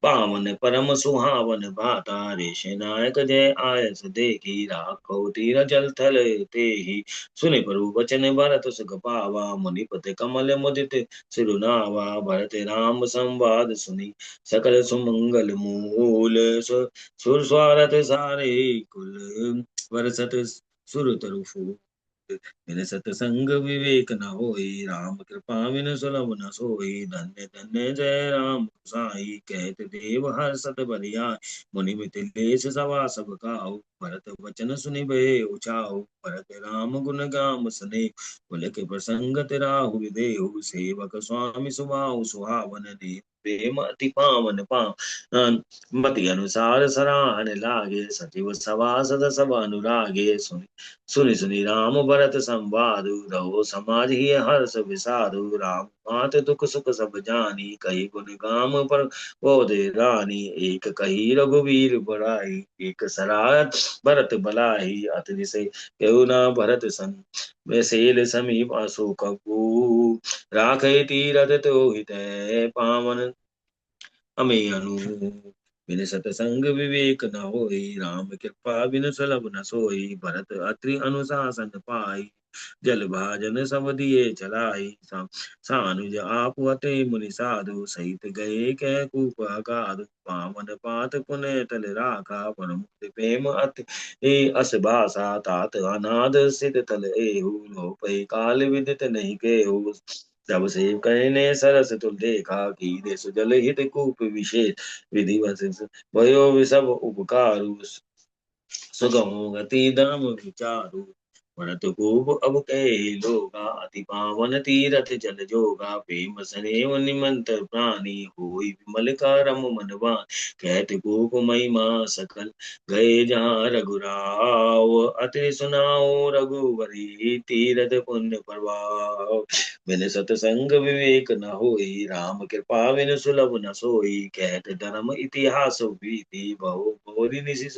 पावन परम सुहावन भाता ऋष नायक जय आयस देखी राखो तीर जल थल ते ही सुनि प्रभु वचन भरत सुख पावा मुनिपत कमल मुदित सिरुनावा भरत राम संवाद सुनी सकल सुमंगल मूल सुर स्वारथ सारे कुल वरसत सुर तरु फूल। बिन सतसंग विवेक न होई राम कृपा बिन सुलभ न सोई धन्य धन्य जय राम साई कहत देव हर सत बलिया मुनि मिथिलेश सभा सब काहू भरत वचन सुनि भय उचाहु भरत राम गुण गाम सने पुलक प्रसंगत राहु देहु सेवक स्वामी सुबाहु सुहावन देव प्रेम अति पावन पावन मति अनुसार सराहन लागे सचिव सभासद सब अनुरागे सुनि सुनि सुनि राम भरत संवाद रहो समाज ही हर्ष विषादु राम मात दुख सुख सब जानी कही गुण गाम पर बोधे रानी एक कही रघुवीर बड़ाई एक सरायत भरत बलाई अति से केहू न भरत सन में सेल समीप असु कबू राखे तीरथ तो हित पावन अमे अनु। बिन सतसंग विवेक न होई राम कृपा बिन सुलभ न सोई भरत अत्रि अनुशासन पाई जल भाजन सब दिए चलाई सानुज आप अते मुनि साधु सहित गए कह कूप अगाधु पावन पात पुनः तल राखा पर मुक्ति प्रेम अति अस भाषा तात अनाद सित तल एहु लो पै काल विदित नहीं केहु जब से कहने सरस तुल देखा कीधे सुजल हित कूप विशेष विधिवत भयो सब उपकारु सुगम गति धर्म विचारु भरत खूब अब कहे लोगा, अति पावन तीरथ जल जोगा। प्रेम सनेव निमंत्र प्राणी, होई विमल करम मन बान। कहत गोप महिमा सकल, गए जहाँ रघुराव। अति सुनाओ रघुवरी, तीरथ पुण्य प्रभाव। बिन सतसंग विवेक न होई, राम कृपा बिन सुलभ न सोई। कहत धर्म इतिहास बीती, बहु बोरी निशि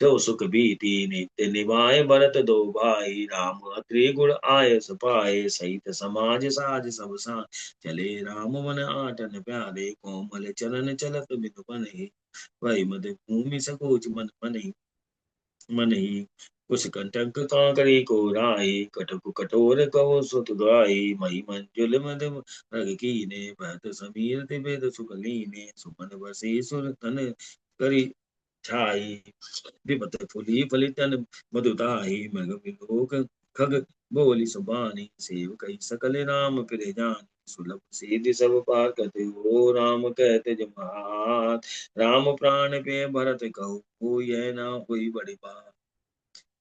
तो सुख बीती। नित्य निभाए भरत दो भाई, राम अत्रि गुण आय सपाए। सहित समाज साज सब साज, चले राम मन आटन प्यारे। कोमल चरण चलत बिनु बनहि, वही मध भूमि सकोच मन मनहि। मनहि कुछ कंटक कांकरी को राही, कटक कठोर कहो सुत गाई। मही मंजुल मध रग कीने, बहत समीर तिबेद सुख लीने। सुमन बसे सुर तन करी छाई, विपत फुली फलितन मधुदाही। मग विलोक खग बोली सुबानी, सेव कई सकल राम फिरे जान। सुलभ सीधि सब पाकत हो, राम कहते जमात। राम प्राण पे भरत कहू, यह ना हुई बड़ी बात।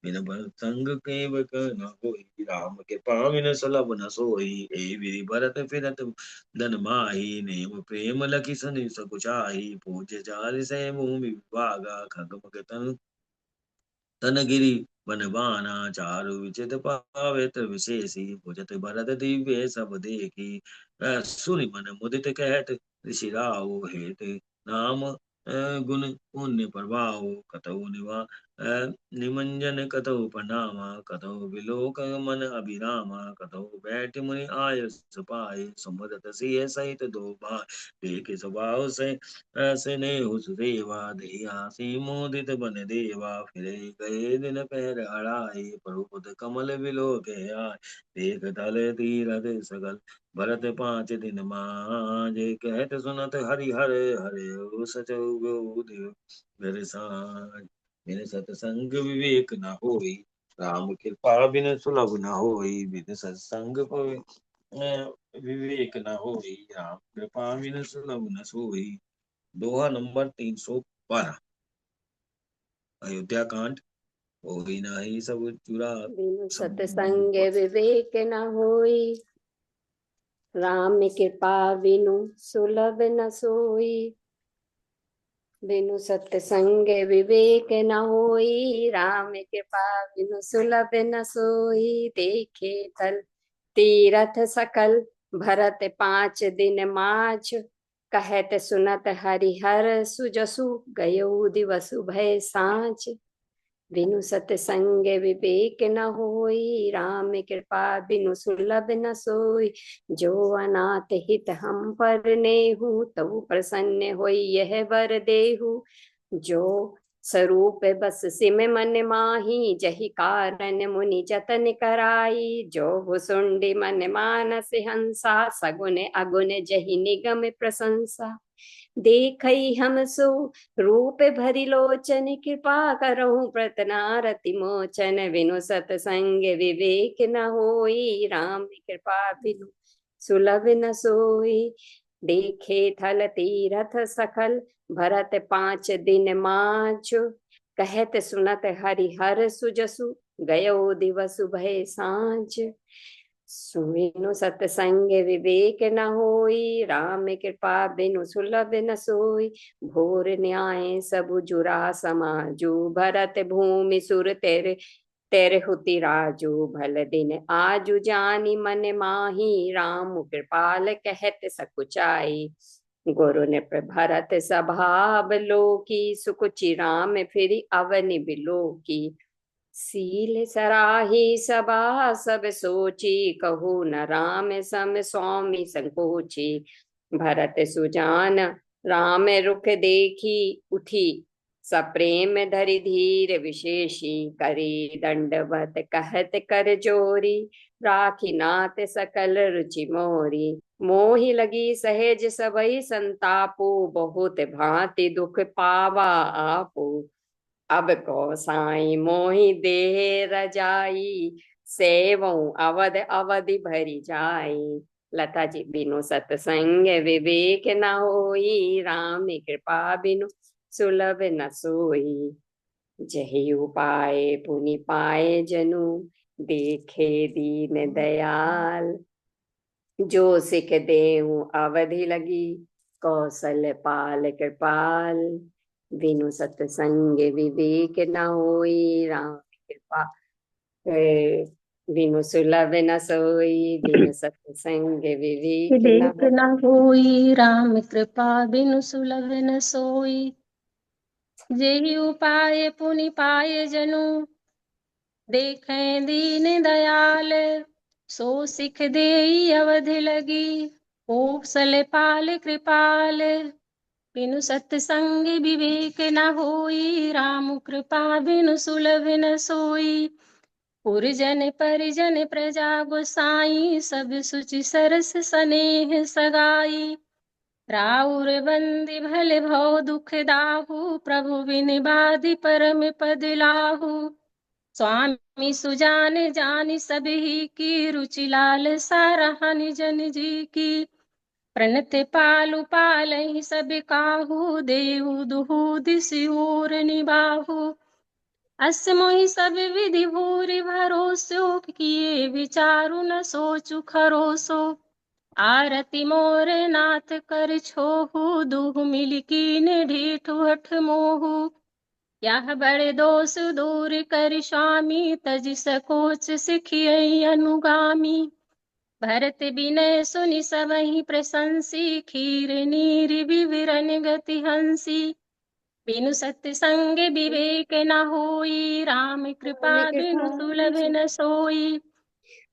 बिन संग के बक न होई, राम के पाविन सुलभ न सोई। ए विधि भरत फिरत धन माही, नेम प्रेम लखि सुनि सकुचाही। पूज्य चार से भूमि विभागा, खग मग तनगिरि बनवाना। चारु विचित पावे विशेषी, भुजत भरत दिव्य सब देखी। सुनि मन मुदित कहत ऋषि राव, हेत नाम गुण पुण्य प्रभाव। कतौ निमंजन कतौ प्रणामा, कतौ विलोक मन अभिरामा। कतौ बैठ मुनि आयस पाए, सुमरत सिय सहित दो भाई। देख स्वभाव से नेहु सुदेवा, देहासी मोदित बन देवा। फिरे गए दिन पैर अड़ाई, प्रभुपद कमल बिलो के आय। देख दल तीरथ सकल, भरत पांच दिन मांजे। कहत सुनत हरि हरे हरे, सचौ देव दर्शन। बिन सतसंग विवेक न होई, राम कृपा बिन सुलभ न होई। बिन सत्संग विवेक न होई, राम कृपा बिन सुलभ न सोई। दोहा नंबर 312। अयोध्या कांड। होई नाही सब चुरा बिनु सब। सतसंग विवेक न होई, राम कृपा बिनु सुलभ न सोई। बिनु सतसंग विवेक न होई, राम कृपा बिनु सुलभ न सोई। देखे तल तीरथ सकल, भरत पांच दिन माछ। कहत सुनत हरिहर सुजसु, गयो दिवसु भय साँझ। बिनु सतसंग विवेक न होई, राम कृपा बिनु सुलभ न सोई। जो अनाथ हित हम पर नेहु, तब प्रसन्न होई यह वर देहु। जो स्वरूप बस सिम मन माही, जहि कारण मुनि जतन कराई। जो भुसुंडी मन मानस हंसा, सगुन अगुन जहि निगम प्रशंसा। देखई हम सो रूप भरि लोचन, कृपा करहु प्रतनारति मोचन। बिनु सतसंग विवेक न होई, राम कृपा बिनु सुलभ न सोई। देखे थल तीरथ सकल, भरत पांच दिन मांझ। कहत सुनत हरिहर सुजसु, गयो दिवस भय साँझ। सुमिनु सतसंग विवेक न होई, राम कृपा बिनु सुलभ न सोई। भोर न्याय सबु जुरा समाजू, भरत भूमि सुर तेरे तेरे हुति राजू। भल दिन आजु जानी मन माही, राम कृपाल कहत सकुचाई। गुरु ने भरत स्वभाव लोकी, सुकुचि राम फिरी अवनि बिलो की। सील सराही सबा सब सोची, कहू न राम सम स्वामी संकोची। भरत सुजान राम रुख देखी, उठी सप्रेम धरि धीर विशेषी। करी दंडवत कहत कर जोरी, राखी नाथ सकल रुचि मोरी। मोहि लगी सहज सबई संतापो, बहुत भांति दुख पावा आपो। अब को साई मोहि देह रजाई, सेवऊं अवध अवधि भरी जाई। लता जी। बिनु सतसंग विवेक न होई, राम कृपा बिनु सुलभ न सोई। जहि उपाय पुनि पाए जनु, देखे दीन दयाल, जो सिख देहु अवधि लगी, कौशल पाल कृपाल, बिनु सतसंग विवेक न होई, राम कृपा बिनु सुलभ न सोई, बिनु सतसंग विवेक न विवेक हो। न होई, राम कृपा बिनु सुलभ न सोई। जेहि उपाय पुनि पाए जनु, देखें दीन दयाल, सो सिख देई अवधि लगी, कौशल पाल कृपाल, बिनु सत्संग विवेक न होई, राम कृपा बिनु सुलभ न सोई। पुरजन परिजन प्रजा गोसाई, सब सुचि सरस सनेह सगाई, राउर बंदी भले भव दुख दाहु, प्रभु बिन बाधि परम पद लाहु। स्वामी सुजान जानि सब ही की, रुचि लाल सारहन जन जी की। प्रणत पालु पालहि सब काहू, देहु दुहु दिसिऊर निबाहु। अस मोहि सब विधि भूरि भरोसो, किए विचारु न सोचु खरोसो। आरती मोर नाथ कर छोहु, दुहु मिल कीन ढीठु हठ मोहु। यह बड़े दोष दूर कर स्वामी, तज सकोच सिखियै अनुगामी। भरत बिनय सुनि सबहि प्रशंसी, खीर नीर विवरण गति हंसी। बिनु सत्संग विवेक न होई, राम कृपा राम कृपा बिनु सुलभ न सोई।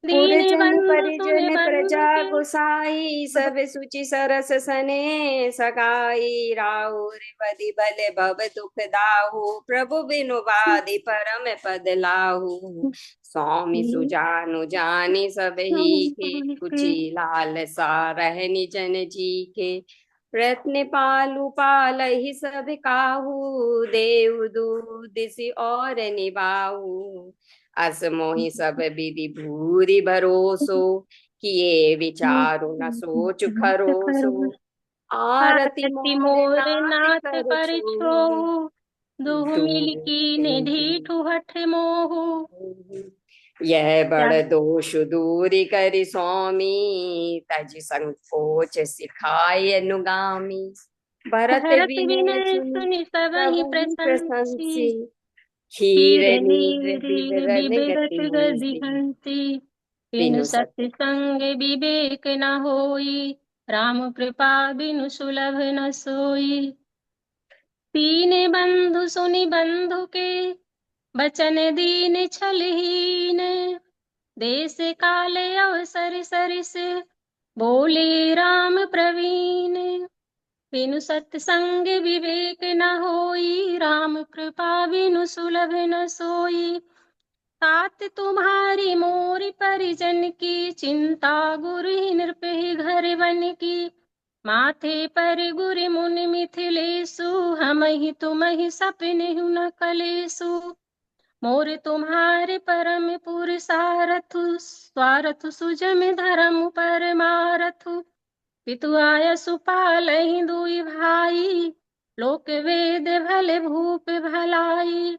दीन पुरजन बंधु सुन परिजन प्रजा बंधु के, गोसाई, सब सुचि सरस सने सगाई, राउर बदि बल भव दुख दाहु, प्रभु बिनु बाधि परम पद लाहु। स्वामी सुजानु जानि सब ही के, रुचि लाल सा रहनि जन जी के। प्रयत्न पालु पालहि सब काहू, देव दूदिसि और निबाहु। अस मोहि सब विधि भूरि भरोसो, किए विचारु न सोच खरोसो। आरती आरती मोर मोर नाथ नाथ कर कर छो, छोहु, दुहु मिल दूर कीन ढीठु हठ मोहु। यह क्या बड़ दोष दूरी करि स्वामी, तज संकोच सिखाय अनुगामी। भरत भरत विनय विनय सुनि सुनि सबहि प्रभु प्रशंसी, प्रशंसी, खीर खीर नीर नीर विवरण बिबरत गति गति हंसी। हंसी। बिनु बिनु सत सत्संग विवेक न होई, राम कृपा बिनु सुलभ न सोई। दीन बंधु सुनि बंधु के, बचन दीन छलहीन। देश काल अवसर सरिस, बोले राम प्रवीण। बिनु सत्संग विवेक न होई, राम कृपा बिनु सुलभ न सोई। तात तुम्हारी मोरी परिजन की, चिंता गुरु नृपहि घर बन की। माथे पर गुरु मुनि मिथिलेसु, हमहि तुमहि सपने न कलेसु। मोर तुम्हारे परम पुरुषारथु, स्वारथु सुजम धर्म परमारथु। पितु आयसु पालहि दुई भाई, लोक वेद भले भूप भलाई।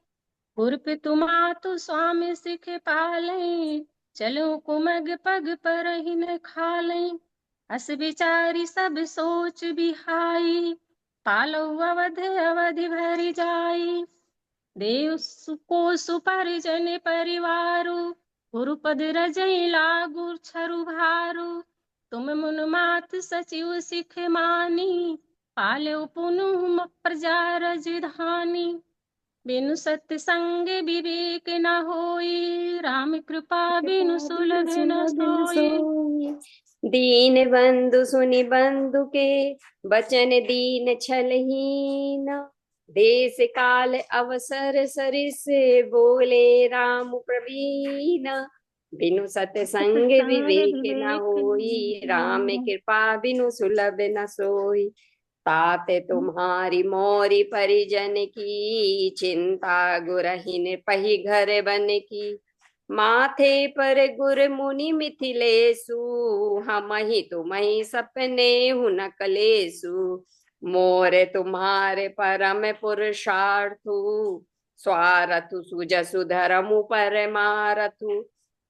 गुर पितु मातु स्वामी सिख पालई, चलो कुमग पग पर ही न खालई। अस विचारी सब सोच बिहाई, पालौ अवध अवधि भरि जाई। देव को सुपरिजन परिवारु, गुरुपद रजई लागु छरु भारू। तुम मुन मात सचिव सिख मानी, पाल्यो पुनु प्रजा रजधानी। बिनु सत्संग विवेक न होई, राम कृपा बिनु सुलभ न सोई। दीन बंधु सुनि बंधु के, बचन दीन छलहीन। देश काल अवसर सरिस, बोले राम प्रवीण। बिनु सत्संग सत्संग विवेक न विवेक होई, राम कृपा बिनु सुलभ न सोई। ताते तुम्हारी मोरी परिजन की, चिंता गुरहिन पही घर बन की। माथे पर गुर मुनि मिथिलेसु, हमहि तुम्हि सपने हुन कलेसु। मोर तुम्हारे परम पुरुषार्थु, स्वारथु सुजसु धर्मु परमारथु।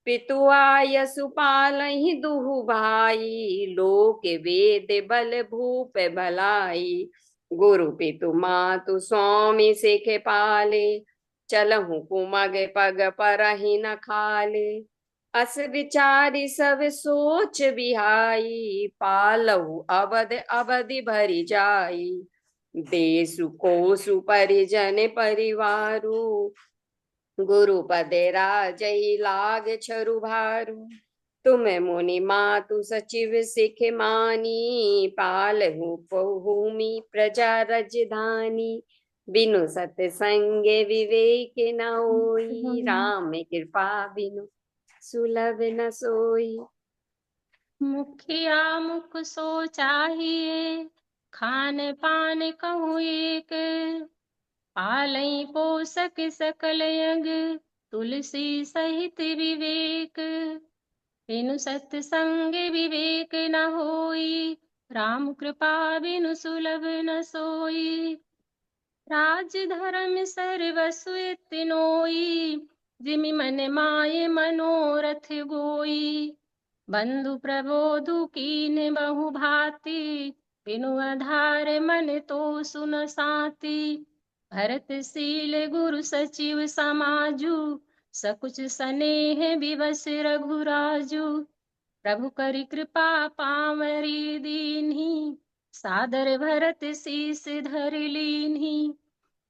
पितु आयसु पालहि दुहु भाई, लोक वेद बल भूप भलाई। गुरु पितु मातु स्वामी सिख पाले, चलहु कुमग पग परहि न खाले। अस विचारी सब सोच बिहाई, पालहु अवध अवधि भरि जाई। देसु कोसु परिजन परिवारु, गुरु पदे राजई लाग छरु भारू। तुम मुनि मातु सचिव सिख मानी, पालहु भूमि प्रजा रजधानी। बिनु सतसंग विवेक न होई, राम कृपा बिनु सुलभ न सोई। मुखिया मुख सो चाहिए, खान पान कहूँ एक। पालई पोषक सकल यग, तुलसी सहित विवेक। बिनु सत्संग विवेक न होई, राम कृपा बिनु सुलभ न सोई। राज धर्म सर्वस्व तिनोई, जिमि मन माये मनोरथ गोई। बंधु प्रबोधु कीन बहु भांति, बिनु आधार मन तो सुन साति। भरत शील गुरु सचिव समाजु, सकुच सनेह विवश रघुराजु। प्रभु करि कृपा पामरी दीन्ही, सादर भरत शीस धरि लीन्ही।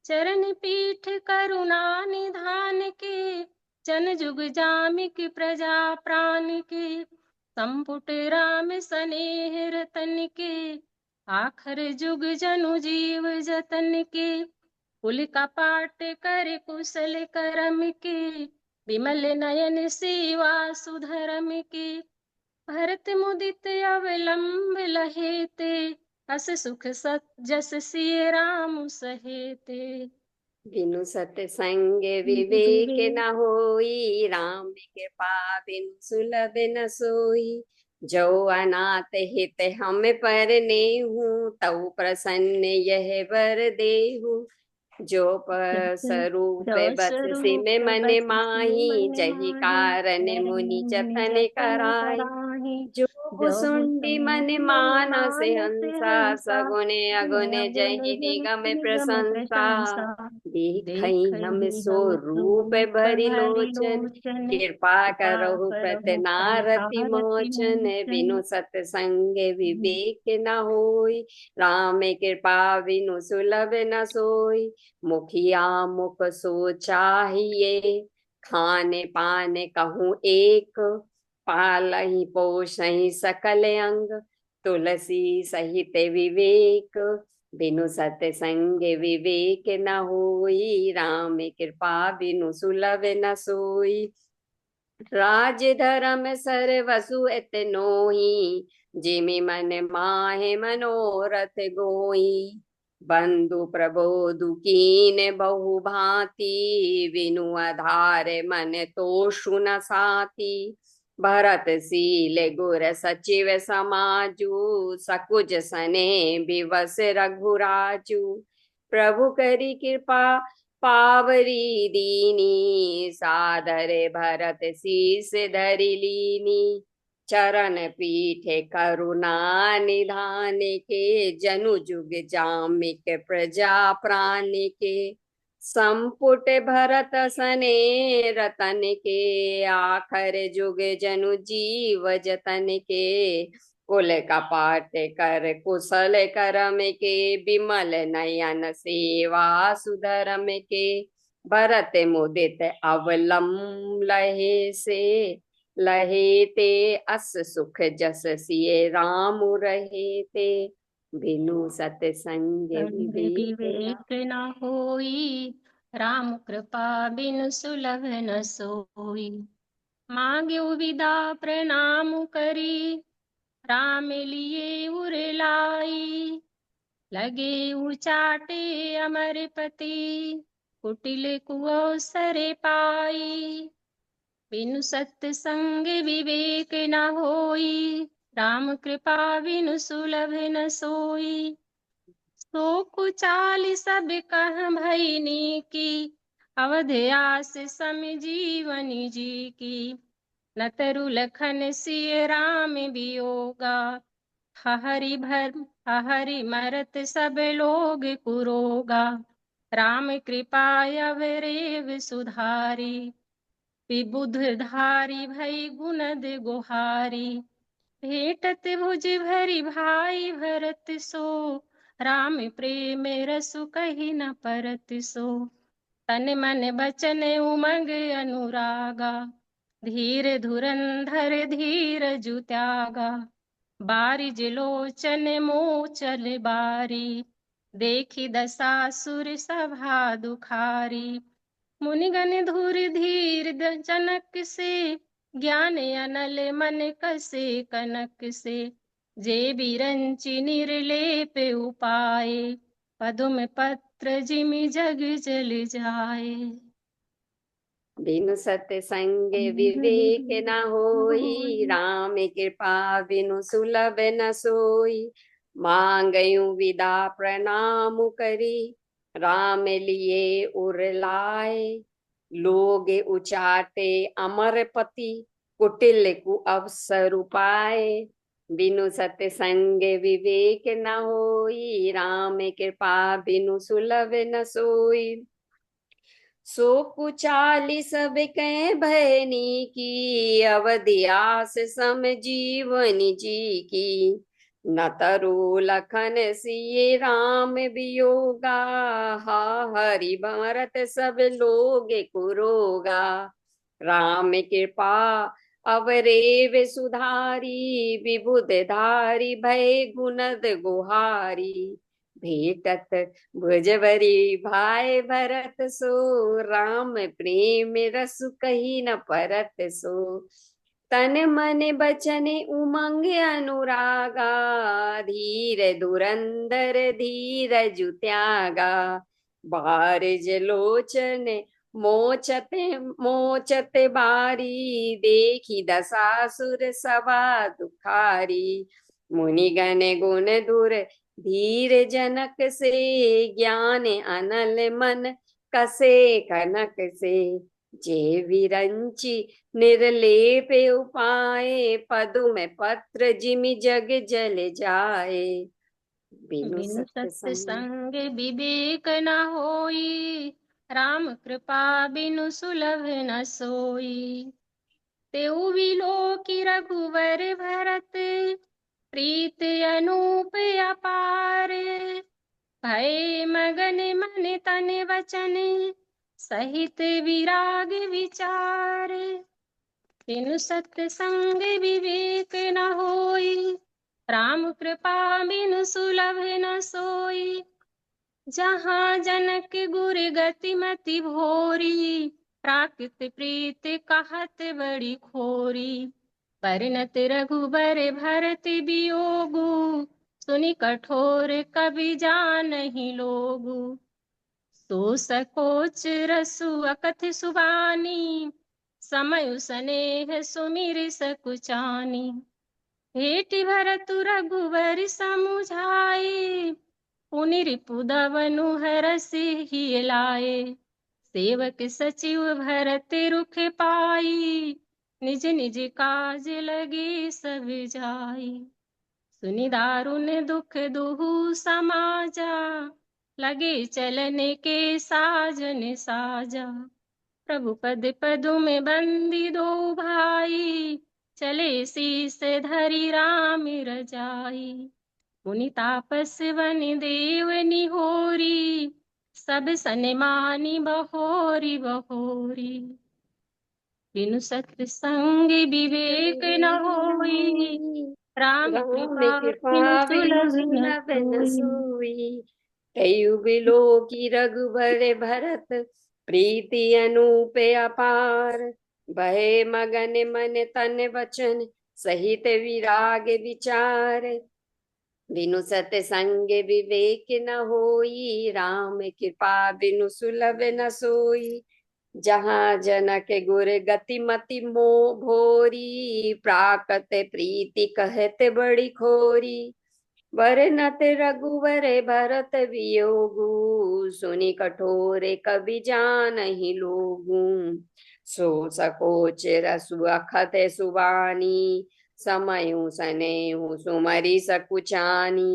चरण पीठ करुणा निधान के, जन जुग जामिक प्रजा प्राण के। संपुट राम सनेह रतन के, आखर जुग जनु जीव जतन के। कुल कपाट कर कुशल करम के, विमल नयन सेवा सुधरम के। भरत मुदित अवलंब लहेते, अस सुख सत जस सिय राम सहेते। बिनु सतसंग विवेक न होई, राम कृपा बिनु सुलभ न सोई। जो अनाथ हित हम पर नेहु, तऊ प्रसन्न यह वर देहु। जो स्वरूप जो बस सिम स्वरूप मन बस सिय माही, मन जहि माहि, कारण मुनि मुनि जतन जतन कराई। कराहि। जो जो भुसुंडी मन भुसुंडी मन मानस मानस हंसा, हंसा, सगुन अगुन गुण जहि जहि निगम निगम प्रशंसा। प्रशंसा। देखई हम देखहि सो हम रूप स्वरूप भरि भरि लोचन, लोचन, कृपा कृपा करहु करहु प्रतनारति प्रतारति मोचन। मोचन। बिनु सतसंग विवेक न होई, राम कृपा बिनु सुलभ न सोई। मुखिया मुख सो चाहिए, खाने पाने कहूँ एक। पालहि पोषहि सकल अंग, तुलसी सहित विवेक। बिनु सतसंग विवेक न होई, राम कृपा बिनु सुलभ न सोई। राज धर्म सर्वसु एतनोहि, जिमि मन माहे मनोरथ गोई। बंधु प्रबोधु कीन बहु भांति, विनु आधार मन तोषु न साति। भरत शील गुर सचिव समाजु, सकुज सने विवस रघुराजु। प्रभु करी कृपा पावरी दीनी, सादर भरत शीस धरि लीनी। चरण पीठे करुणा निधान के, जनु जुग जामिक प्रजा प्राण के। संपुट भरत सने रतन के, आखर जुग जनु जीव जतन के। कुल कपाट कर कुशल करम के, विमल नयन सेवा सुधरम के। भरत मुदित अवलंब लहे से, लहे ते अस सुख जस सिय राम रहे ते। बिनु सतसंग संग विवेक न विवेक न होई, राम कृपा बिनु सुलभ न सोई। मांग्यो विदा प्रणाम करी, राम लिए उर लाई। लगे उचाटे अमरपति, कुटिल कुअवसर पाई। बिनु सत्संग विवेक न होई, राम कृपा बिनु सुलभ न सोई। सो कुचाल सब कह भइनी की, अवध आस सम जीवन जी की। न तरु लखन सिय राम वियोगा। हरि मरत सब लोग कुरोगा। राम कृपा अवरेव सुधारी। विबुध धारी भई गुणद गुहारी। भेटत भुज भरी भाई भरत सो। राम प्रेम रसु कहि न परत सो। तन मन बचन उमंग अनुरागा। धीर धुरंधर धीरजु त्यागा। बारिज लोचन मोचल बारी। देखी दसासुर सभा दुखारी। मुनिगण धुर धीर जनक से। ज्ञान अनल मन कसे कनक से। जे बिरंचि निर्लेप उपाय। पदुम पत्र जिमि जग जल जाए। बिनु सत्संग विवेक न होई। राम कृपा बिनु सुलभ न सोई। मांगयु विदा प्रणाम करी। राम लिए उर लाए। लोग उचाटे अमरपति। कुटिल कु अवसर पाए। बिनु सत्संग विवेक न होई। राम कृपा बिनु सुलभ न सोई। सो कुचाली सब कह भयनी की। अवधियास सम जीवनी जी की। न तरु लखन सिए राम वियोगा। हा हरि भरत सब लोग कुरोगा। राम कृपा अवरेव सुधारी। विबुध धारी भय गुणद गुहारी। भेटत भुजबरी भाई भरत सो। राम प्रेम रसु कही न परत सो। तन मन बचन उमंग अनुरागा। धीर धुरंधर धीरजु त्यागा। बारिज लोचन मोचते मोचते बारी। देखी दसासुर सभा दुखारी। मुनिगण गुण दूर धीर जनक से। ज्ञान अनल मन कसे कनक से। जे विरंचि निर्लेप उपाय। पदुम पत्र जिमि जग जल जाए। बिनु बिनु सत्संग सत्संग विवेक न होई। राम कृपा बिनु सुलभ न सोई। तेउ विलोकि रघुवर भरत। प्रीत अनूप अपार। भय मगन मन तन वचन। सहित विराग विचार। बिनु सत्संग विवेक न होई। राम कृपा बिनु सुलभ न सोई। जहाँ जनक गुर गति मति भोरी। प्राकृत प्रीत कहत बड़ी खोरी। परिणत रघुबर भरत वियोगु। सुनि कठोर कवि जानहि लोगु। सो सकोच रसु अकथ सुबानी। समय स्नेह सुमिर सकुचानी। भेटी भरतु रघुबर समुझाई। पुनि रिपुदवनु हरसि ही लाए। सेवक सचिव भरत रुख पाई। निज निज काज लगे सब जाई। सुनि दारुन दुख दुहु समाजा। लगे चलन के साजन साजा। प्रभु पद पदु में बंदी दो भाई। चले शीस धरि राम रजाई। मुनि तापस वन देव निहोरी। सब सन्मानी बहोरी बहोरी। बिनु सत्संग विवेक न होई। राम राम कृपा कृपा बिनु बिनु सुलभ न सुलभ न सोई। सोई। कयु बिलोकी रघुबर भरत। प्रीति अनूप अपार। भय मगन मन तन वचन। सहित विराग विचार। बिनु सत्संग विवेक न होई। राम कृपा बिनु सुलभ न सोई। जहाँ जनक गुर गति मति मोह भोरी। प्राकत प्रीति कहत बड़ी खोरी। वरनत रघुवर भरत वियोगु। सुनि कठोर कवि जानहि लोगु। सो सकोचर सुअखत सुबानी समयु सनेहु सुमरि सकुचानी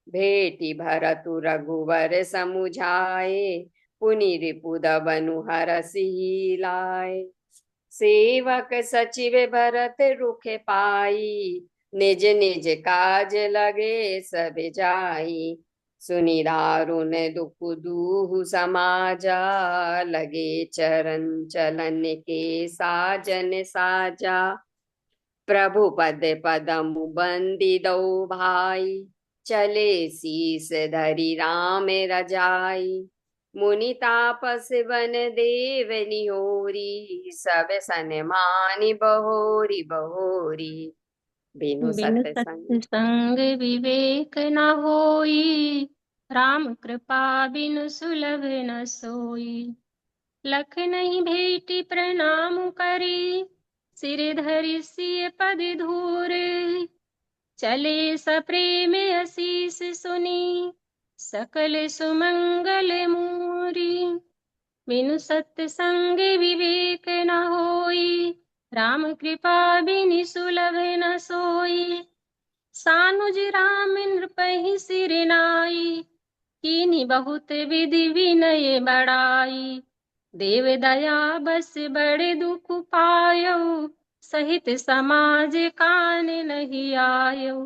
भेटी भरतु रघुवर समुझाए पुनि रिपुद बनु हरसि लाए सेवक सचिव भरत रुख पाई निज निज काज लगे सब जाई सुनि दारुन दुख दूहु समाजा लगे चरण चलन के साजन साजा प्रभु पद पदमु बंदी दो भाई चले शीस धरि राम रजाई मुनि तापस बन देव निहोरी सब सनमानि बहोरी बहोरी बिनु बिनु सत्संग सत्संग विवेक न होई, राम कृपा बिनु सुलभ न सोई। लख नहीं भेटी प्रणाम करी, सिर धरि सिय पद धूर। चले सप्रेम असीस सुनी, सकल सुमंगल मूरी। बिनु सत्संग विवेक न होई, राम कृपा बिनु सुलभ न सोई। सानुज राम नृपहि सिर नाई, कीन्ही बहुत विधि विनय बड़ाई। देव दया बस बड़े दुख पायो, सहित समाज कान नहीं आयो।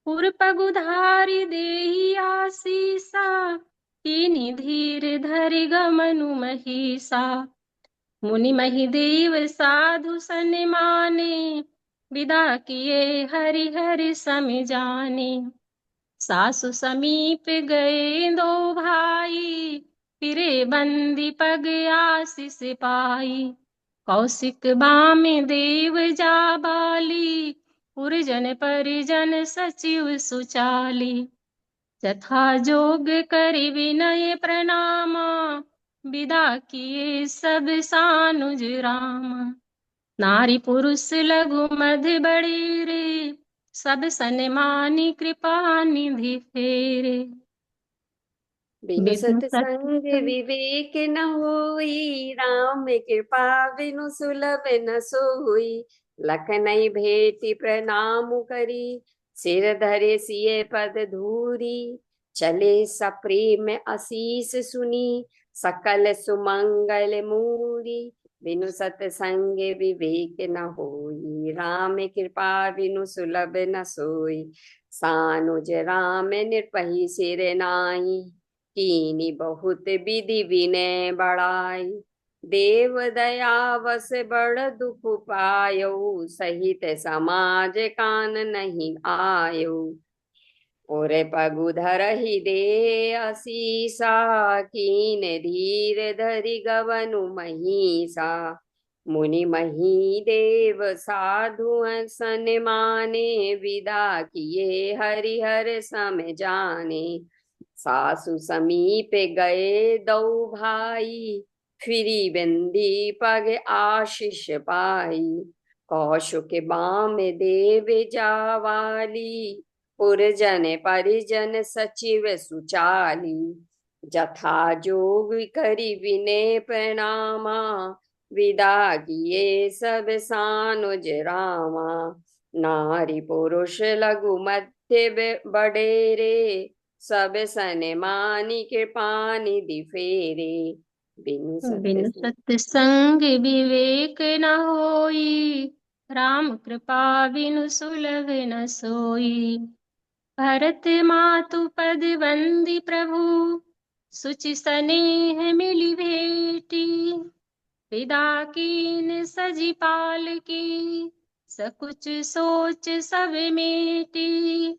पुर पगुधारी देहि आसीसा, कीन्ही धीर धरि गमनु महिसा। मुनि महि देव साधु सन्माने, विदा किए हरि हरि सम जाने। सासु समीप गए दो भाई, फिरे बंदी पग आशीष पाई। कौशिक बाम देव जाबाली, पुरजन परिजन सचिव सुचाली। जथा जोग करि विनय प्रणामा, विदा किए सब सानुज रामा। नारी पुरुष लघु मध्य बड़ेरे, सब सन्मानी कृपा निधि फेरे। बिनु बिनु सत्संग सत्संग विवेक न होई राम कृपा बिनु सुलभ न सोई लख नहीं भेटी प्रणाम करी सिर धरे सिए पद धूरी चले सप्रेम आशीष सुनी सकल सुमंगल मूरी बिनु सत्संग विवेक न होई राम कृपा बिनु सुलभ न सोई सानुज राम निर्पही सिर नाई कीनी बहुत विधि विनय बढ़ाई देव दया वस बड़ दुख पायो सहित समाज कान नहीं आयो और पगुधर ही दे असीसा कीन धीर धरि गवनु महिसा मुनि मही देव साधु सन माने विदा किए हरिहर सम जाने सासु समीप गए दो भाई फिरी बंदी पग आशीष पाई कौशुक बाम देव जावाली पुरजन परिजन सचिव सुचाली जथा जोग करि विनय प्रणामा विदा किए सब सानुज रामा नारी पुरुष लघु मध्य बडेरे सब सन्मानी कृपा निधि फेरे बिनु बिनु सत्संग सत्संग विवेक न होई, राम कृपा बिनु सुलभ न सोई। भरत मातु पद वंदी प्रभु, सुचि सनेह मिलि भेटी। विदा कीन सजी पाल की, सकुच सोच सब मेटी।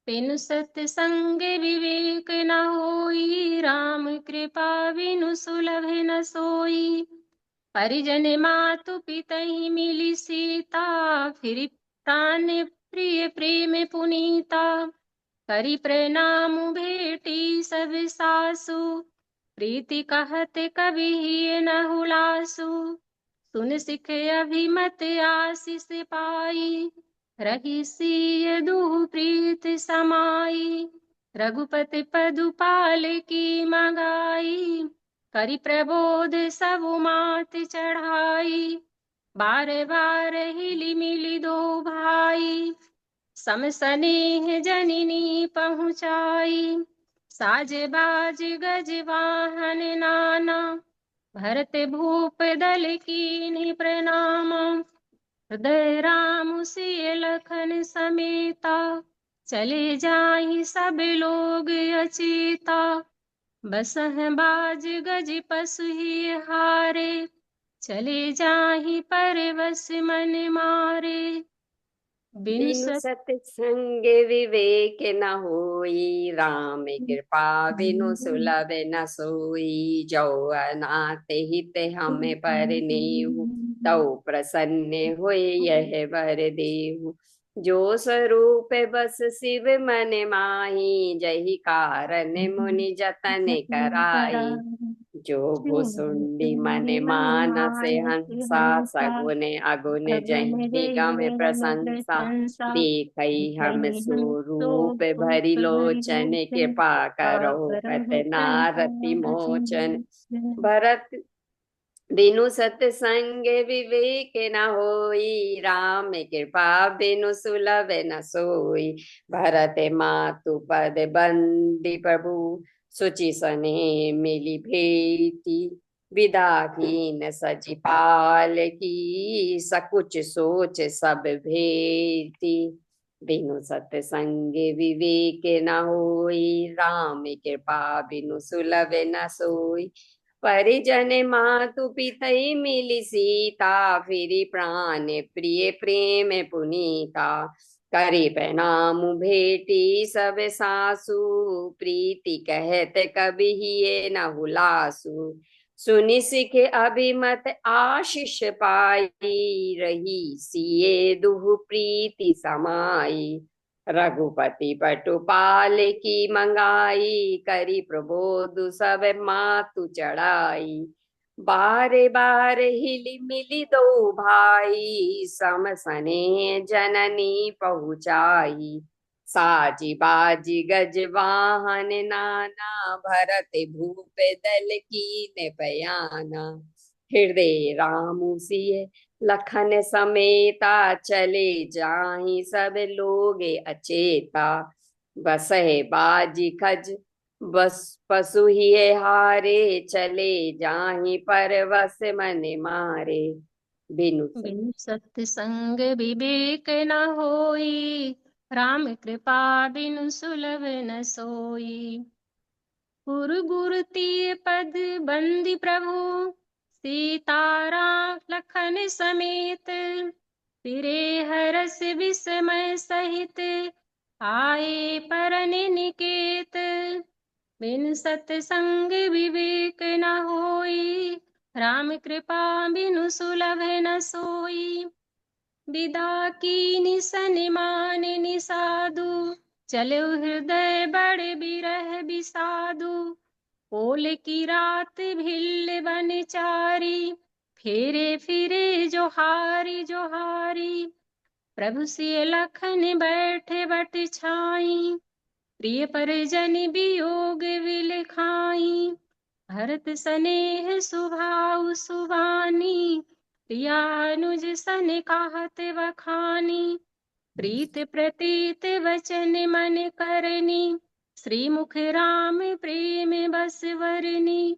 बिनु सत्संग विवेक न होई, राम कृपा बिनु सुलभ न सोई। परिजन मातु पितहि मिली सीता, फिर प्राण प्रिय प्रेम पुनीता। करि प्रणाम भेटी सब सासु, प्रीति कहत कबि न हुलासु। सुन सिख अभिमत आशीष पाई, रही सिय दुह प्रीत समाई। रघुपति पदुपाल की मगाई, करि प्रबोध सब मात चढ़ाई, बार बार हिली मिली दो भाई, सम स्नेह जननी पहुँचाई, साजे बाज गज वाहन नाना, भरत भूप दल कीन्ही प्रणाम, हृदय राम सिय लखन समेता, चले जाहि सब लोग अचेता, बसह बाज गज पशु ही हारे, चले जाहि परवश मन मारे, बिनु बिनु सत सत्संग विवेक न होई, राम कृपा बिनु सुलभ न सोई। जो अनाथ हित हमें परनेहु, तौ प्रसन्न होय यह वर देहु। जो स्वरूप बस शिव मन माही, जहि कारण मुनि जतन कराई। जो भुसुंडी मन मानस हंसा, सगुन अगुन जहि गम प्रशंसा। देखई हम स्वरूप भरि लोचन, कृपा करो पत नारति मोचन। भरत बिनु सत्संग विवेक न होई, राम कृपा बिनु सुलभ न सोई। भरत मातु पद बंदी प्रभु, सुचि सने मिली भेटी। विदा कीन सचि पाल की, सकुच सोच सब भेटी। बिनु सत्संग विवेक न होई, राम कृपा बिनु सुलभ न सोई। परिजन मातु पितई मिली सीता, फिरी प्राण प्रिय प्रेम पुनीता। करी प्रणाम भेटी सब सासु, प्रीति कहत कभी ये न हुलासु। सुनि सिख अभिमत आशीष पाई, रही सिए दुहु प्रीति समाई। रघुपति पटुपाल की मंगाई, करी प्रबोध सब मातु चढ़ाई। बारे बार हिली मिली दो भाई, सम सने जननी पहुँचाई। साजी बाजी गज वाहन नाना, भरत भूप दल कीन बयाना। हृदय रामु सिय लखन समेता, चले जाहि सब लोग अचेता। बसहे बाजी खज बस पशु ही हारे, चले जाहि परवश मन मारे। बिनु बिनु सत्संग विवेक न होई, राम कृपा बिनु सुलभ न सोई। गुरु गुरु तीय पद बंदी प्रभु, सीताराम लखन समेत, फिरे हरस विस्मय सहित, आए परन निकेत। बिन सत्संग विवेक न होई, राम कृपा बिनु सुलभ न सोई। विदा कीनि सन्मान निसाधु, चलो हृदय बड़ बिरह बिसाधु। पोल की रात भिल्ल बन चारी, फेरे फिरे जोहारी जोहारी। प्रभु सिय लखन बैठे बट छाई, प्रिय परिजन वियोग विल खाई। भरत स्नेह सुभाव सुबानी, प्रियानुज सन कहत बखानी। प्रीत प्रतीत वचन मन करनी, श्रीमुख राम प्रेम बस वरनी।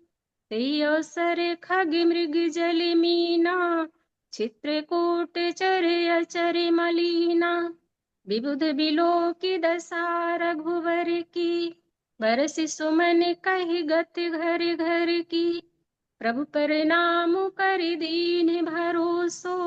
तेई अवसर खग मृग जल मीना, चित्रकूट चर अचर मलीना। विबुध बिलो की दशा रघुवर की, बरसि सुमन कहि गति घर घर की। प्रभु पर नाम कर दीन भरोसो,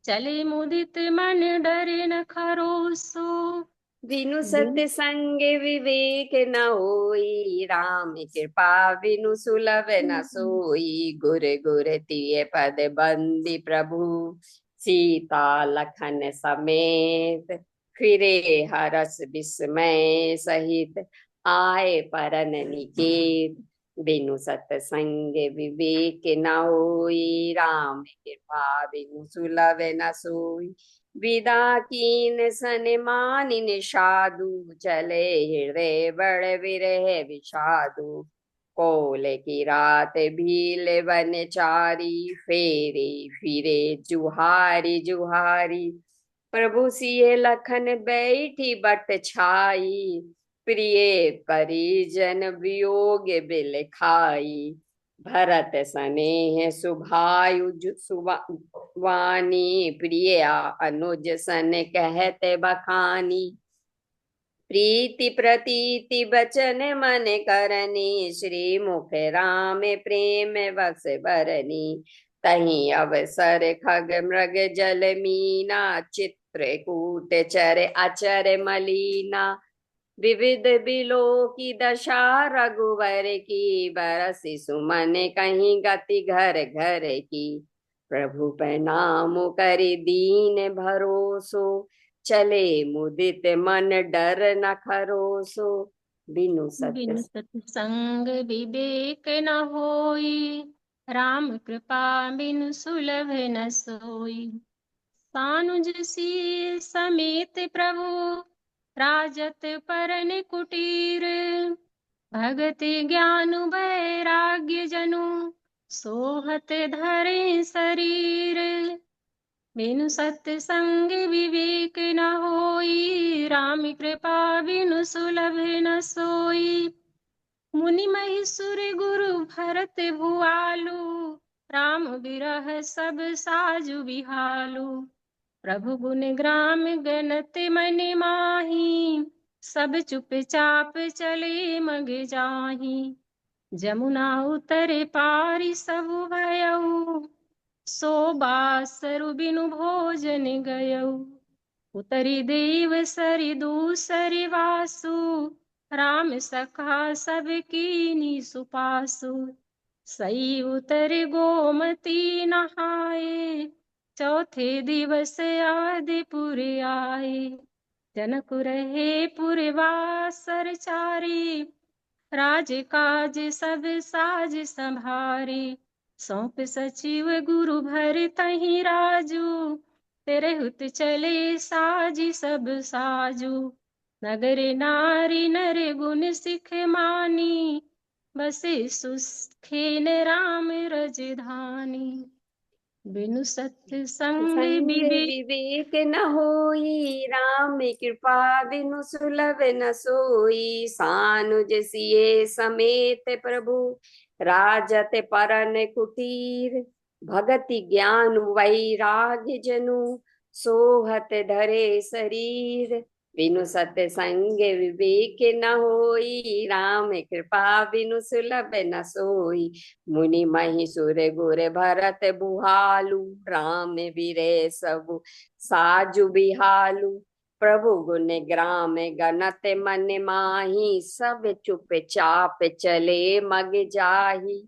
चले मुदित मन डरे न खरोसो। बिनु बिन सत्संग विवेक न होई, राम कृपा बिनु सुलभ न सोई। गुर गुर तिय पद बंदी प्रभु, सीता लखन समेत। फिरे हरस विस्मय सहित, आए परन निकेत। बिनु सत्संग विवेक न होई, राम कृपा बिनु सुलभ न सोई। विदा कीन सन्मानिन साधु, चले हृदय बड़ विरह विषादु। कोले की रात भीले वनचारी, फेरे फिरे जुहारी जुहारी। प्रभु सिए लखन बैठी बट छाई, प्रिय परिजन वियोग बिल खाई। भरत स्नेह सुभायु सुवानी, प्रिय अनुज सन कहते बखानी। प्रीति प्रतीति बचन मन करनी, श्री मुख राम प्रेम बस बरनी। तही अवसर खग मृग जल मीना, चित्रकूट चर अचर मलीना। विविध बिलो की दशा रघुवर की, बरसि सुमन कहीं गति घर घर की। प्रभु प्रणाम करि दीन भरोसो, चले मुदित मन डर न खरोसो। बिनु सत्य बिनु सत्संग विवेक न होई, राम कृपा बिनु सुलभ न सोई। सानुज सी समेत प्रभु, राजत परन कुटीर। भगति ज्ञान वैराग्य जनु, सोहत धरे शरीर। बिनु सत्संग विवेक न होई, राम कृपा बिनु सुलभ न सोई। मुनि महेश्वर गुरु भरत भुआलु, राम बिरह सब साजु बिहालु। प्रभु गुण ग्राम गणत मन माही, सब चुपचाप चले मग जाही। जमुना उतरे पारि सब भयउ, सो बासरु बिनु भोजन गयउ। उतरी देव सरि दूसरी वासु, राम सखा सब कीनी सुपासु। सई उतर गोमती नहाए, चौथे दिवस आदिपुर आए। जनक रहे पुरवासर चारी, राज काज सब साज संभारे। सौंप सचिव गुरु भर तहि राजू, तेरे हुत चले साजी सब साजू। नगर नारी नर गुण सिख मानी, बसे सुखेन राम रजधानी। बिनु सत्संग संग विवेक विवेक न होई, राम कृपा बिनु सुलभ न सोई। सानुज सिए समेत प्रभु, राजत परन कुटीर। भगति ज्ञान वैराग्य जनु, सोहत धरे शरीर। बिनु सत्संग विवेक न होई, राम कृपा बिनु सुलभ न सोई। मुनि महिषुर गुर भरत बुहालु, राम बिरे सबु साजु बिहालु। प्रभु गुण ग्राम गणत मन माही, सब चुप चाप चले मग जाही।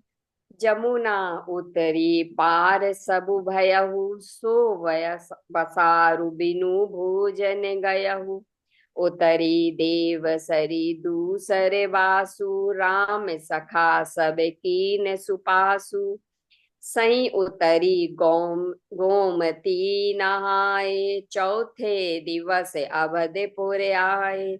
जमुना उतरी पार सबु भयहु, सो वयस बसारु बिनु भोजन गयहु। उतरी देव सरी दूसरे वासु, राम सखा सब कीन सुपासु। सई उतरी गोमती नहाए, चौथे दिवस अवधपुर आए।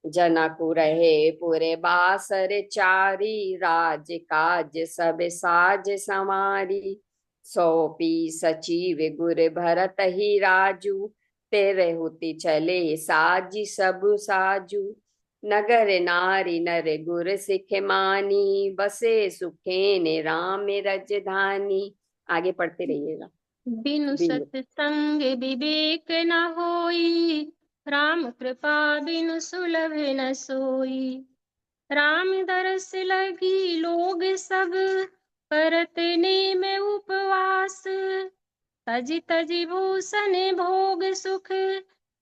जनक रहे पुरे बासर चारी, राज काज सब साज समारी। सौंपी सचिव गुर भरत ही राजू, तेरे हुति चले साजी सब साजू। नगर नारी नर गुर सिख मानी, बसे सुखेन राम रजधानी। आगे पढ़ते रहिएगा। बिनु बिनु सत्संग विवेक न होई, राम कृपा बिनु सुलभ न सोई। राम दरस लगी लोग सब, करत नेम उपवास। तजी तजी भूषण भोग सुख,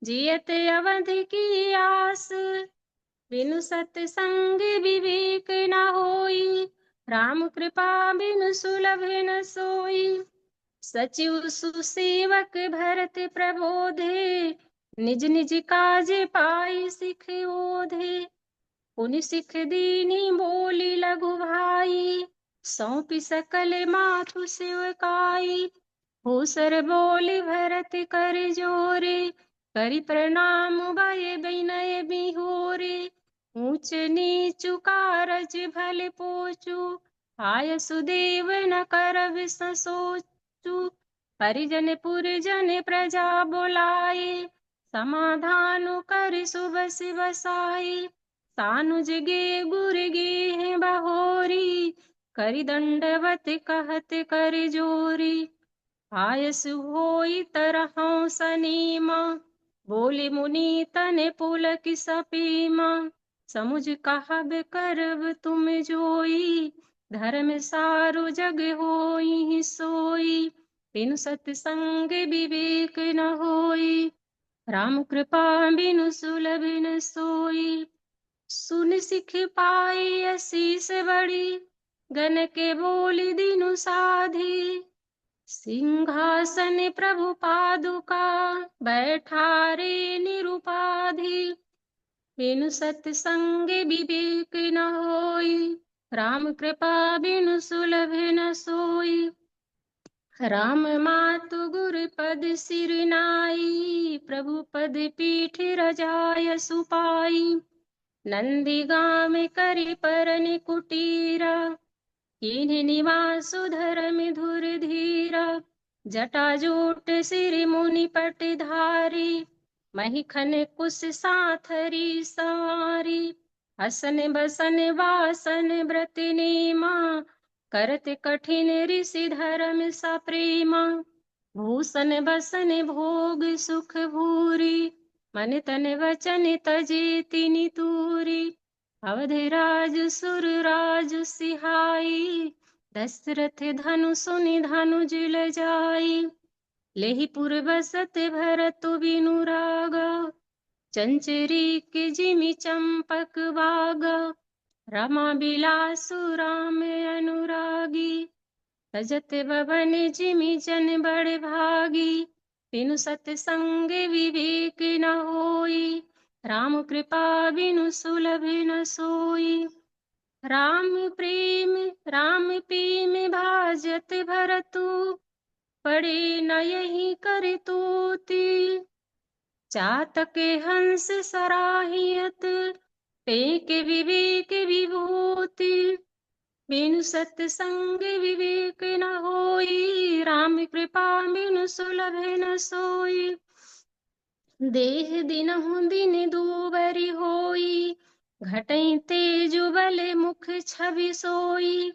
जियत अवध की आस। बिनु सत्संग विवेक न होई, राम कृपा बिनु सुलभ न सोई। सचिव सुसेवक भरत प्रबोधे, निज निज काज पाई सिख ओधे। पुनि सिख दीनी बोली लघु भाई, सौंपी सकल माथु सेवकाई। होसर बोली भरत कर जोरे, करि प्रणाम भय विनय बिहोरे। ऊंच नीचु कारज भले पोचु, आय सुदेव न करब सोचु। परिजन पुरजन प्रजा बोलाए, समाधान कर सुबस बसाई। सानुज गे गुर गे बहोरी, करि दंडवत कहत कर जोरी। आयस होई तरहु सनीमा, बोले मुनि तने पुलक सपीमा। समुझ कहब करब तुम जोई, धर्म सारो जग होई सोई। बिनु सतसंग विवेक न होई, राम कृपा बिनु सुलभ न सोई। सुन सिख पाई असीस बड़ी, गन के बोली दिनु साधी। सिंहासन प्रभु पादुका, बैठारे निरुपाधि। बिनु सतसंग विवेक न होई, राम कृपा बिनु सुलभ न सोई। राम मातु गुर पद सिर नाई, प्रभु पद पीठ रजाय सुपाई। नंदी गाम करि परनि कुटीरा, कीन्हि निवासु धरम धुर धीरा। जटाजूट सिर मुनि पट धारी, महिखन कुश साथरी सवारी। असन बसन वासन व्रत नेमा, करत कठिन ऋषि धर्म सप्रेमा। भूषण बसन भोग सुख भूरी, मन तन वचन तजे तिनि तूरी। अवधि राज सुर राज सिहाई, दशरथ धनु सुनि धनुज लजाई। लेहि पुर बसत भरतु बिनु रागा, चंचरी के जिमि चंपक बागा। रमा बिलासु राम अनुरागी, तजत बबन जिमि जन बड़ भागी। बिनु सतसंग विवेक न होई, राम कृपा बिनु सुलभ न सोई। राम प्रेम भाजत भरतु, पड़े न यही कर तूती। चातक हंस सराहियत, टेक विवेक विभूति। बिनु सतसंग विवेक न होई, राम कृपा बिनु सुलभ न सोई। देह दिनहु दिन दूबरी होई, घटई तेजु बल मुख छवि सोई।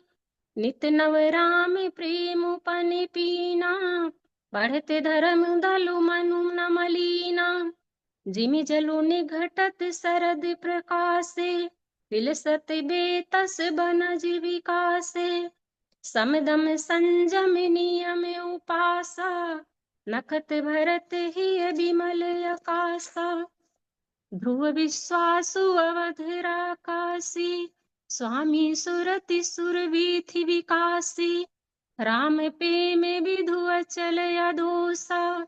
नित नव राम प्रेम पन पीना, बढ़ते धर्म दलु मनु न मलीना। जिमि जलु निघटत सरद प्रकाशे, विलसत बेतस बनज विकासे। समदम संजम नियम उपासा, नखत भरत ही विमल आकाशा। ध्रुव विश्वासु अवधरा काशी, स्वामी सुरति सुरवीथि विकासी। राम प्रेम विधु अचल अदोसा,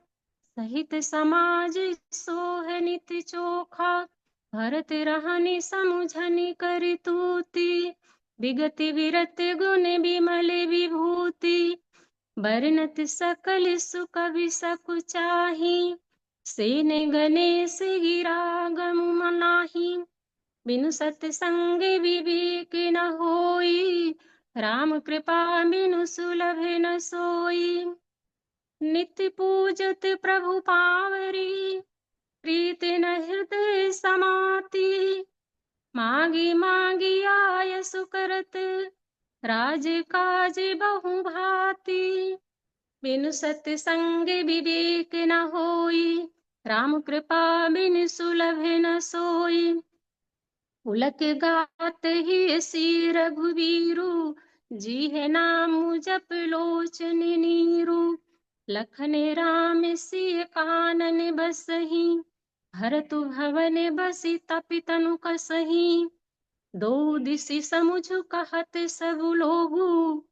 सहित समाज सोह नित चोखा। भरत रहनि समुझनि करि तूति, विगति विरत गुण विमल विभूति। बरनत सकल सुख बिसकु चाही, सेन गणेश गिरा गम मनाही। बिनु सतसंग विवेक न होई, राम कृपा बिनु सुलभ न सोई। नित्य पूजत प्रभु पावरी, प्रीत न हृदय समाती। मागी मागी आय सुकरत, राज काज बहु भांति। बिनु सतसंग विवेक न होई, राम कृपा बिनु सुलभ न सोई। पुलक गात ही सी रघुवीरु, जी है नाम जप लोचन नीरु। लखन राम सिय कानन बसहि, भरतु भवन बसि तपि तनु कसहि। दो दिसि समुझ कहत सब लोगु,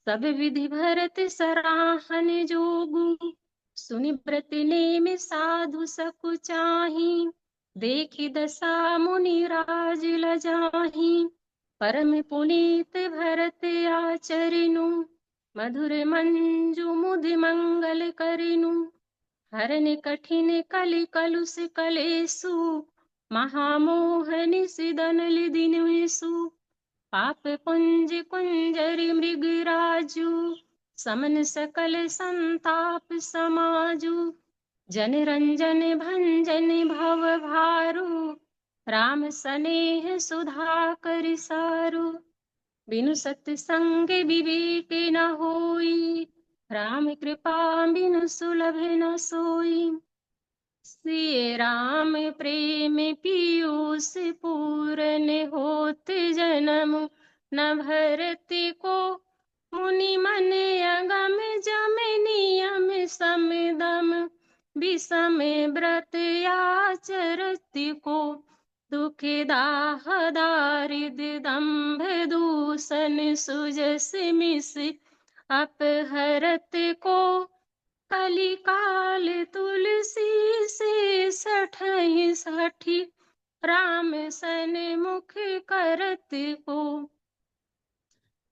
सब विधि भरत सराहन जोगु। सुनि व्रत नेम साधु सकु चाही, देखि दशा मुनि राज लजाही। परम पुनीत भरत आचरिनु, मधुर मंजु मुदि मंगल करिनु। हरन कठिन कलि कलुष कलेसु, महामोहनि सिदनल दिनवेसु पाप पुंज कुंजरि मृगराजु समन सकल संताप समाजु जन रंजन भंजन भव भारू राम सनेह सुधा कर सारू बिनु सत्संग विवेक न होई राम कृपा बिनु सुलभ न सोई श्री राम प्रेम पीयूष पूरन होत जन्म न भरत को मुनि मन अगम जम नियम समदम विषम व्रत आचरत को दुख दाह दारिद्र दंभ दूषण सुजस मिस अपहरत को कलिकाल तुलसी से सठहि सठी राम सन मुख करत को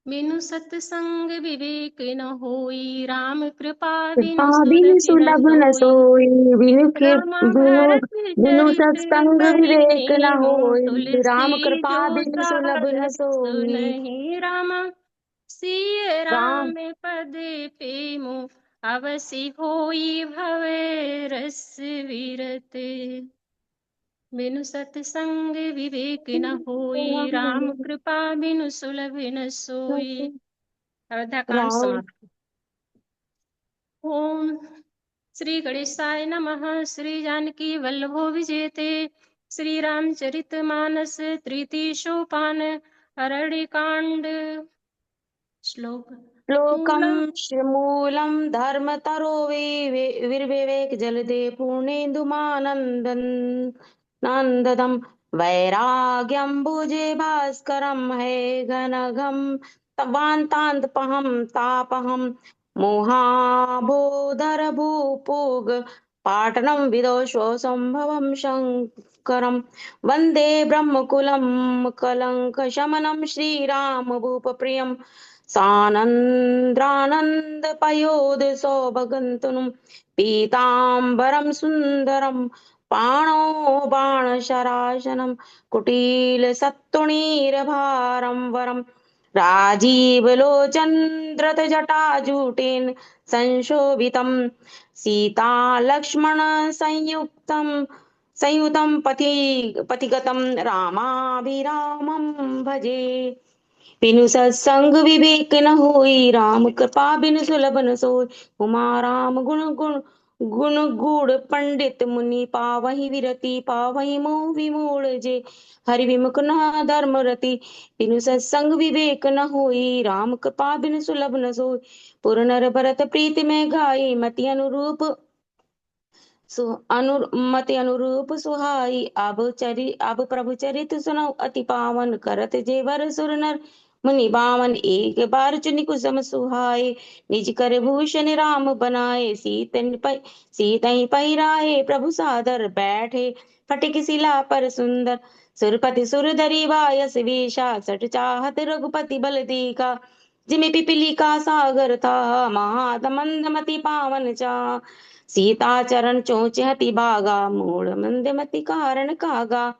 बिनु सत्संग विवेक न होई राम कृपा कृपा बिनु बिनु सुरति न सुलभ न सोई सोई। बिनु रामाभारत बिनु चरित सत्संग विवेक न कहिनी होई। राम तुलसी कृपा जो बिनु सुलभ न सादर सोई। सुनहि रामा सिय राम राम पद पेमु अवसि होई भवे रस विरते बिनु सत्संग विवेक न होई राम कृपा बिनु सुलभ न सोई। अयोध्याकांड राम समाप्त। ओम श्री गणेशाय नमः। श्री जानकी वल्लभो विजेते श्री रामचरित मानस तृतीय सोपान अरण्यकांड। श्लोक श्लोकं मूलम श्रीमूलं धर्मतरो विर्विवेक जलदे पूर्णेन्दुमानन्दन् नन्ददं वैराग्यं भुजे भास्करं हे घनघं तवान्तान्तपहं तापहं मोहाबोधर भूपूग पाटनं विदोषो संभवं शङ्करं वन्दे ब्रह्मकुलं कलङ्कशमनं श्रीरामभूपप्रियं सानन्द्रानन्दपयोध सौभगन्तनुं पीताम्बरं सुन्दरं पाणो बाणशरासनं कुटीलसत्तुणीरभारं वरं राजीवलोचन्द्रतजटाजूटेन संशोभितं संयुतं पथिगतं रामाभिरामं भजे। बिनु सत्संग विवेक न होई राम कृपा बिनु सुलभ न सोई। उमा राम गुण गुण गुण गुण पंडित मुनि पावहि विरति पावहि मोह विमूढ़ जे हरि विमुख न धर्म रति। बिनु सत्संग विवेक न होई राम कृपा बिनु सुलभ न सोई। पुर नर भरत प्रीति में गाई मति अनुरूप अनुमति अनुरूप सुहाई। अब प्रभु चरित सुनो अति पावन करत जेवर सुर नर मुनि बावन एक बार चुनि कुसुम सुहाए निज कर भूषण राम बनाए सीतहि पहिराए प्रभु सादर बैठे फटिक शिला पर सुंदर सुरपति सुरधरि वायस वेशा सठ चाहत रघुपति बल देखा जिमि पिपीली का सागर था महातमंद मति पावन चा सीता चरण चोचहति भागा मूढ़ मंदमति कारण कागा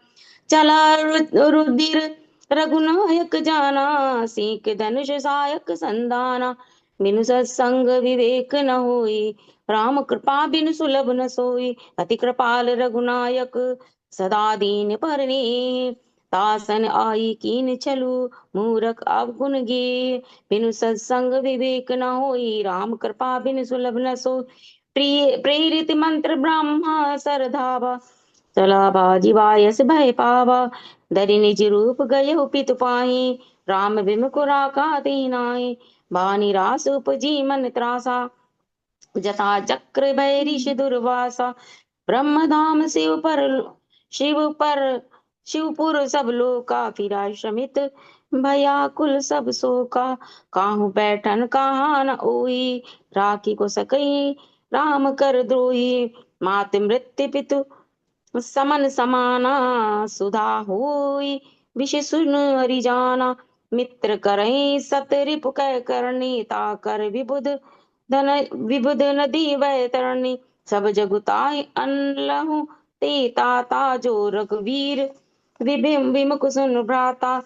चला रुधिर रघुनायक जाना सीख धनुष सायक संदाना। बिनु सत्संग विवेक न होई राम कृपा बिनु सुलभ न सोई। अति कृपाल रघुनायक सदा दीन परने तासन आई कीन छलु मूरख अवगुण गे। बिनु सत्संग विवेक न होई राम कृपा बिनु सुलभ न सोई। प्रेरित मंत्र ब्रह्मा सरधावा चला बाजी वायस भय पावा दरि निज रूप गय पितु पाही राम विमुखुरा का नाहि बानी रास उपजी मन त्रासा जता चक्र बैरिष दुर्वासा ब्रह्मधाम शिवपुर सब लोका फिरा श्रमित भयाकुल सब शोका काहू बैठन कहा न ओई राखी को सकई राम कर द्रोही मात मृत्यु पितु समन समाना सुधा होई विष सुन हरिजाना मित्र करई सत रिपु कै करनी ताकर विबुध नदी वै तरणी सब जगुताई अनलहु ते ताता जो रघुवीर विमुख सुन भ्राता।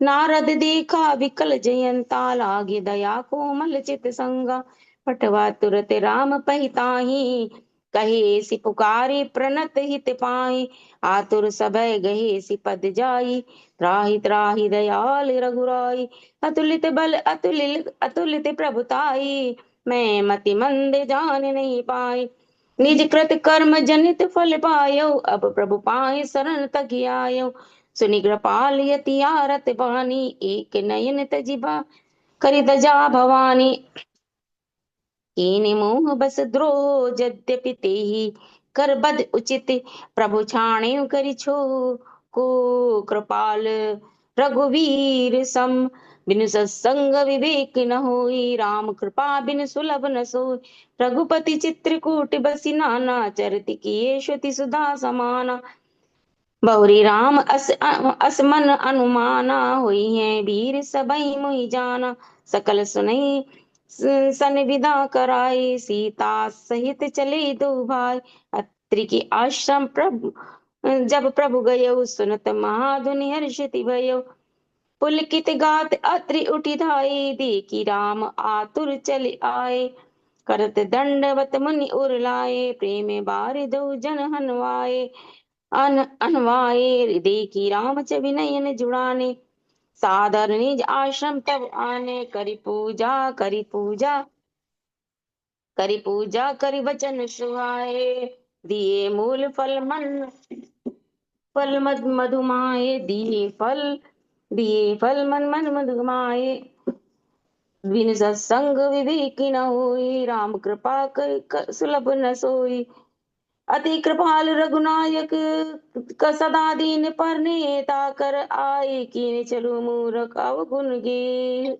नारद देखा विकल जयंता, लागे दया कोमल चित संगा। पठवा तुरत राम पहिताहि, कहे सि पुकारे प्रणत हित पाहि। आतुर सभय गहे सि पद जाई, त्राहि त्राहि दयाल रघुराई। अतुलित बल अतुलित प्रभुताई, मैं मति मंद जान नहीं पाई। निज कृत कर्म जनित फल पायो, अब प्रभु पाहि शरण तक आयो। सुनि कृपाल यति आरत बानी, एक नयन तजिबा करि तजा भवानी। कीनि मोह बस द्रोह यद्यपि तेहि, कर बद उचित प्रभु छाणिउ करि छो। को कृपाल रघुवीर सम, बिनु सत्संग विवेक न होई। राम कृपा बिनु सुलभ न सोई। रघुपति चित्रकूट बसी नाना, चरति किए श्रुति सुधा समाना। बहुरी राम असमन अनुमाना, हुई है वीर सबई मुहि जाना। सकल सुनई सन विदा कराई, सीता सहित चले दो भाई। अत्रि की आश्रम प्रभु जब प्रभु गयो, सुनत महाधुनि हर्षित भयो। पुलकित गात अत्रि उठी धाई, देखी राम आतुर चले आए। करत दंडवत मुनि उर लाए, प्रेम बार दो जन हनवाए। अनवाए देखी राम छवि नयन जुड़ाने, सादर निज आश्रम तब आने। करि पूजा करि वचन सुहाए, दिए मूल फल मधुमाए। दिए फल मन मधुमाए। बिन सत्संग विवेक न होई, राम कृपा सुलभ न सोई। अति कृपाल रघुनायक का सदा दीन परने, ताकर आए कीन चलु मूरख अवगुण गे।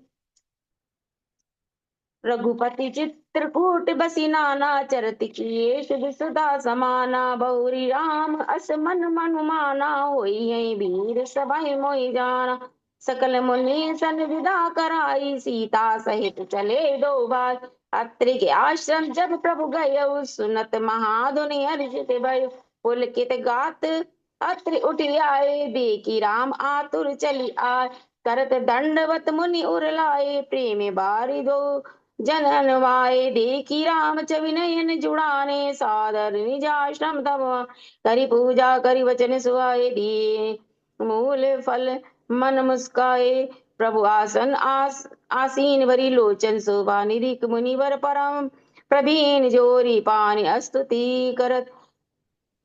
रघुपति चित्रकूट बसी नाना, चरति किए शुभ सुधा समाना। बहुरी राम असमन मनुमाना, होई है वीर सभय मोहि जाना। सकल मुनि सन विदा कराई, सीता सहित चले दो भाई। अत्रि के आश्रम जब प्रभु गयो, सुनत महाधुनि हर्षित भयो। पुलकित गात अत्रि उठी आए, देखी राम आतुर चली आए। करत दंडवत मुनि उर लाए, प्रेम बारि दो जन हनवाए। देखी राम छवि नयन जुड़ाने, सादर निज आश्रम तब करि पूजा करि वचन सुहाए। दिए मूल फल मन मुस्काए, प्रभु आसीन वरी लोचन शोभा। निधिक मुनिवर परम प्रवीण, जोरी पानी स्तुति करत।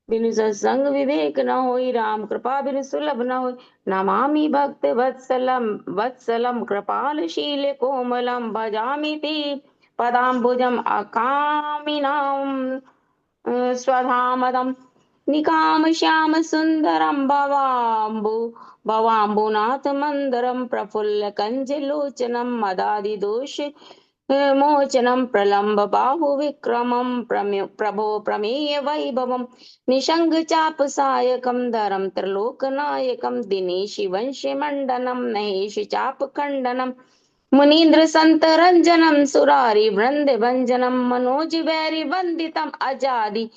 बिनु सत्संग विवेक न होई, राम कृपा बिनु सुलभ न होई। नमामि भक्त वत्सलम कृपालशील कोमलम, भजामि ते पदाम्बुजम अकामिनां स्वधामदम। निकाम श्याम सुंदरम भवाम्बुनाथ मंदरम, प्रफुल्ल कंज लोचनम मदादि दोष मोचनम। प्रलम्ब बाहु विक्रमम प्रभो प्रमेय वैभवम। निशंग चाप सायकम धरम त्रिलोकनायकम, दिनेश वंश मंडनम महेश चाप खंडनम। मुनीन्द्र संत रंजनम सुरारी वृंद भंजनम, मनोज वैरि वंदितम अजादि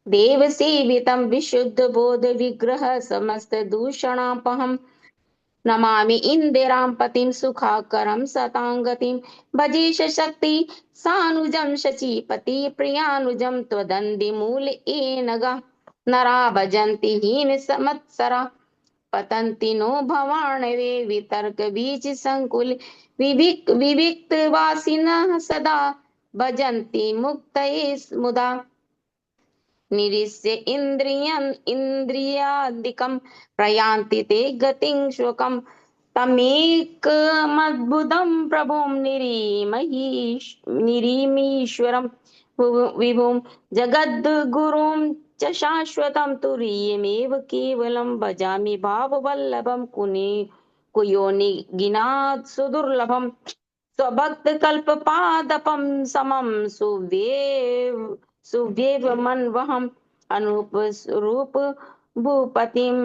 देव सेवितम। विशुद्ध बोध विग्रह समस्त दूषणापहम, नमामि इंदिरां पतिं सुखाकरं सतांगतिं। भजे शक्ति सानुजं शचीपति प्रियानुजं, त्वदन्ति मूल एनगा। नरा भजन्ति हीन समत्सरा, पतन्ति नो भवाणवे। वितर्क बीज संकुल विविक्त वासिनः, सदा भजन्ति मुक्तये मुदा। निरीस्य इन्द्रियादिकं, प्रयान्ति ते गतिं शोकं। तमेकमद्भुतं प्रभुं निरीमीश्वरं, विभुं जगद्गुरुं च शाश्वतं। तुरीयमेव केवलं भजामि भाववल्लभं, कुयोनिगिनात् सुदुर्लभम्। स्वभक्तकल्पपादपं समं सुव्येव मन्वहम्। अनूप रूप भूपतिं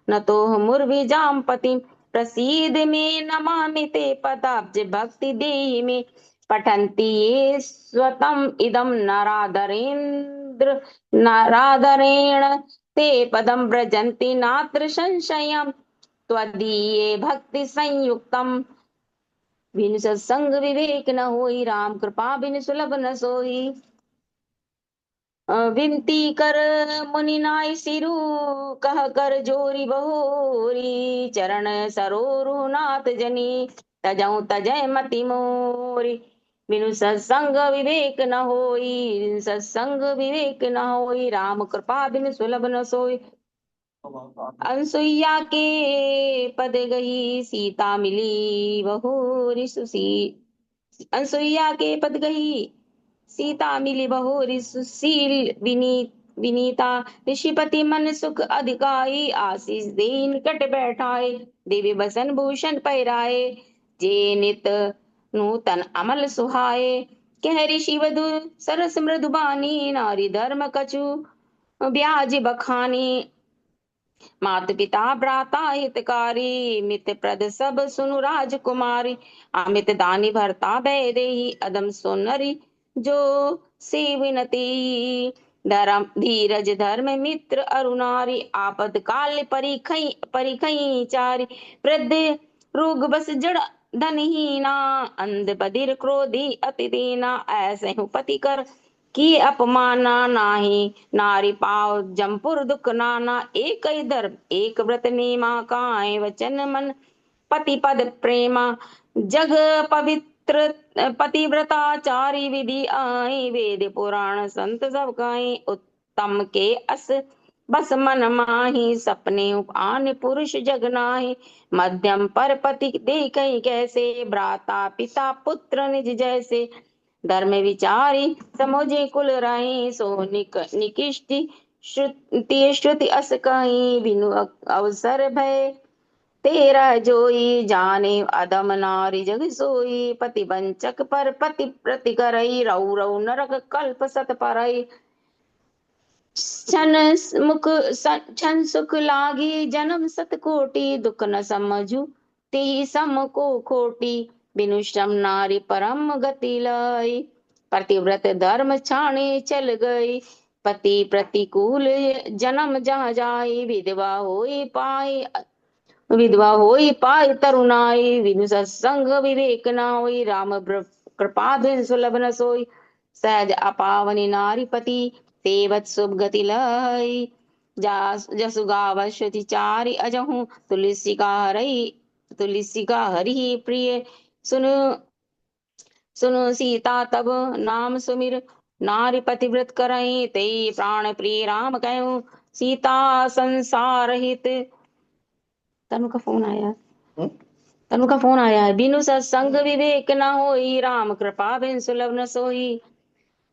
नतोह मुर्विजां पतिं। प्रसीद मे नमामि ते पदाब्ज, भक्ति देहि मे। पठन्ति ये स्वतम् इदं नारादरेण ते पदं व्रजन्ति नात्र संशयम् त्वदीये भक्ति संयुक्तम् बिनु सत्संग विवेक न होई राम कृपा बिनु सुलभ न सोई। विनती कर मुनि नाय सिरु कह कर जोरी बहोरी चरण सरोरु नाथ जनी तजऊ तजय मति मोरी। बिनु सत्संग विवेक न होई सत्संग विवेक न होई राम कृपा बिनु सुलभ न सोई। अनसुईया के पद गई सीता मिली बहोरी सुसी अनसुईया के पद गई सीता मिली बहोरी सुशील विनीता ऋषिपति मन सुख अधिकाई आशीष दे निकट बैठाए देवी बसन भूषण पैराए जे नित नूतन अमल सुहाए कह ऋषि वधु सरस मृदुबानी नारी धर्म कछु ब्याज बखानी मात पिता भ्राता हितकारी मित प्रद सब सुनु राजकुमारी अमित दानी भरता भय देहि अदम सोनरी जो से विनती धर्म धीरज धर्म मित्र अरुणारी आपद काल परिखई चारी वृद्ध रोग बस जड़ धनहीना अंध बधिर क्रोधी अति दीना ऐसे हूँ पति कर की अपमाना नाही नारी पाव जमपुर दुख नाना एक ही धर्म एक व्रत नेमा काए वचन मन पति पद प्रेमा जग पवित्र पतिव्रताचारी विधि आए वेद पुराण संत सब गाए उत्तम के अस बस मन माही सपने आन पुरुष जग नाहि मध्यम पर पति देख कैसे भ्राता पिता पुत्र निज जैसे धर्म विचारी समोजे कुल राही सो निकिष्टि श्रुति अस कहीं बिनु अवसर भय तेरा जोई जाने अदम नारी जग सोई पति वंचक पर पति प्रति करई रऊ रऊ नरक कल्प सत परई क्षण सुख लागी जन्म सत कोटि दुख न समझू ते सम को खोटी बिनु श्रम नारी परम गति लाई प्रतिव्रत धर्म छाने चल गई पति प्रतिकूल जन्म जहाँ जाई विधवा होई पाई तरुणाई बिनु सत्संग विवेक न होई राम कृपा बिन सुलभ न सोई सहज अपावनी नारी पति सेवत शुभ गति लई जसु गाव श्रुति चारि अजहू तुलसी का हरि प्रिय सुनु सुनो सीता तब नाम सुमिर नारी पतिव्रत करई ते प्राण प्रिय राम कहूँ सीता संसार हित। तनु का फोन आया तनु का फोन आया है बिनु सत्संग विवेक न होई राम कृपा बिन सुलभ न सोई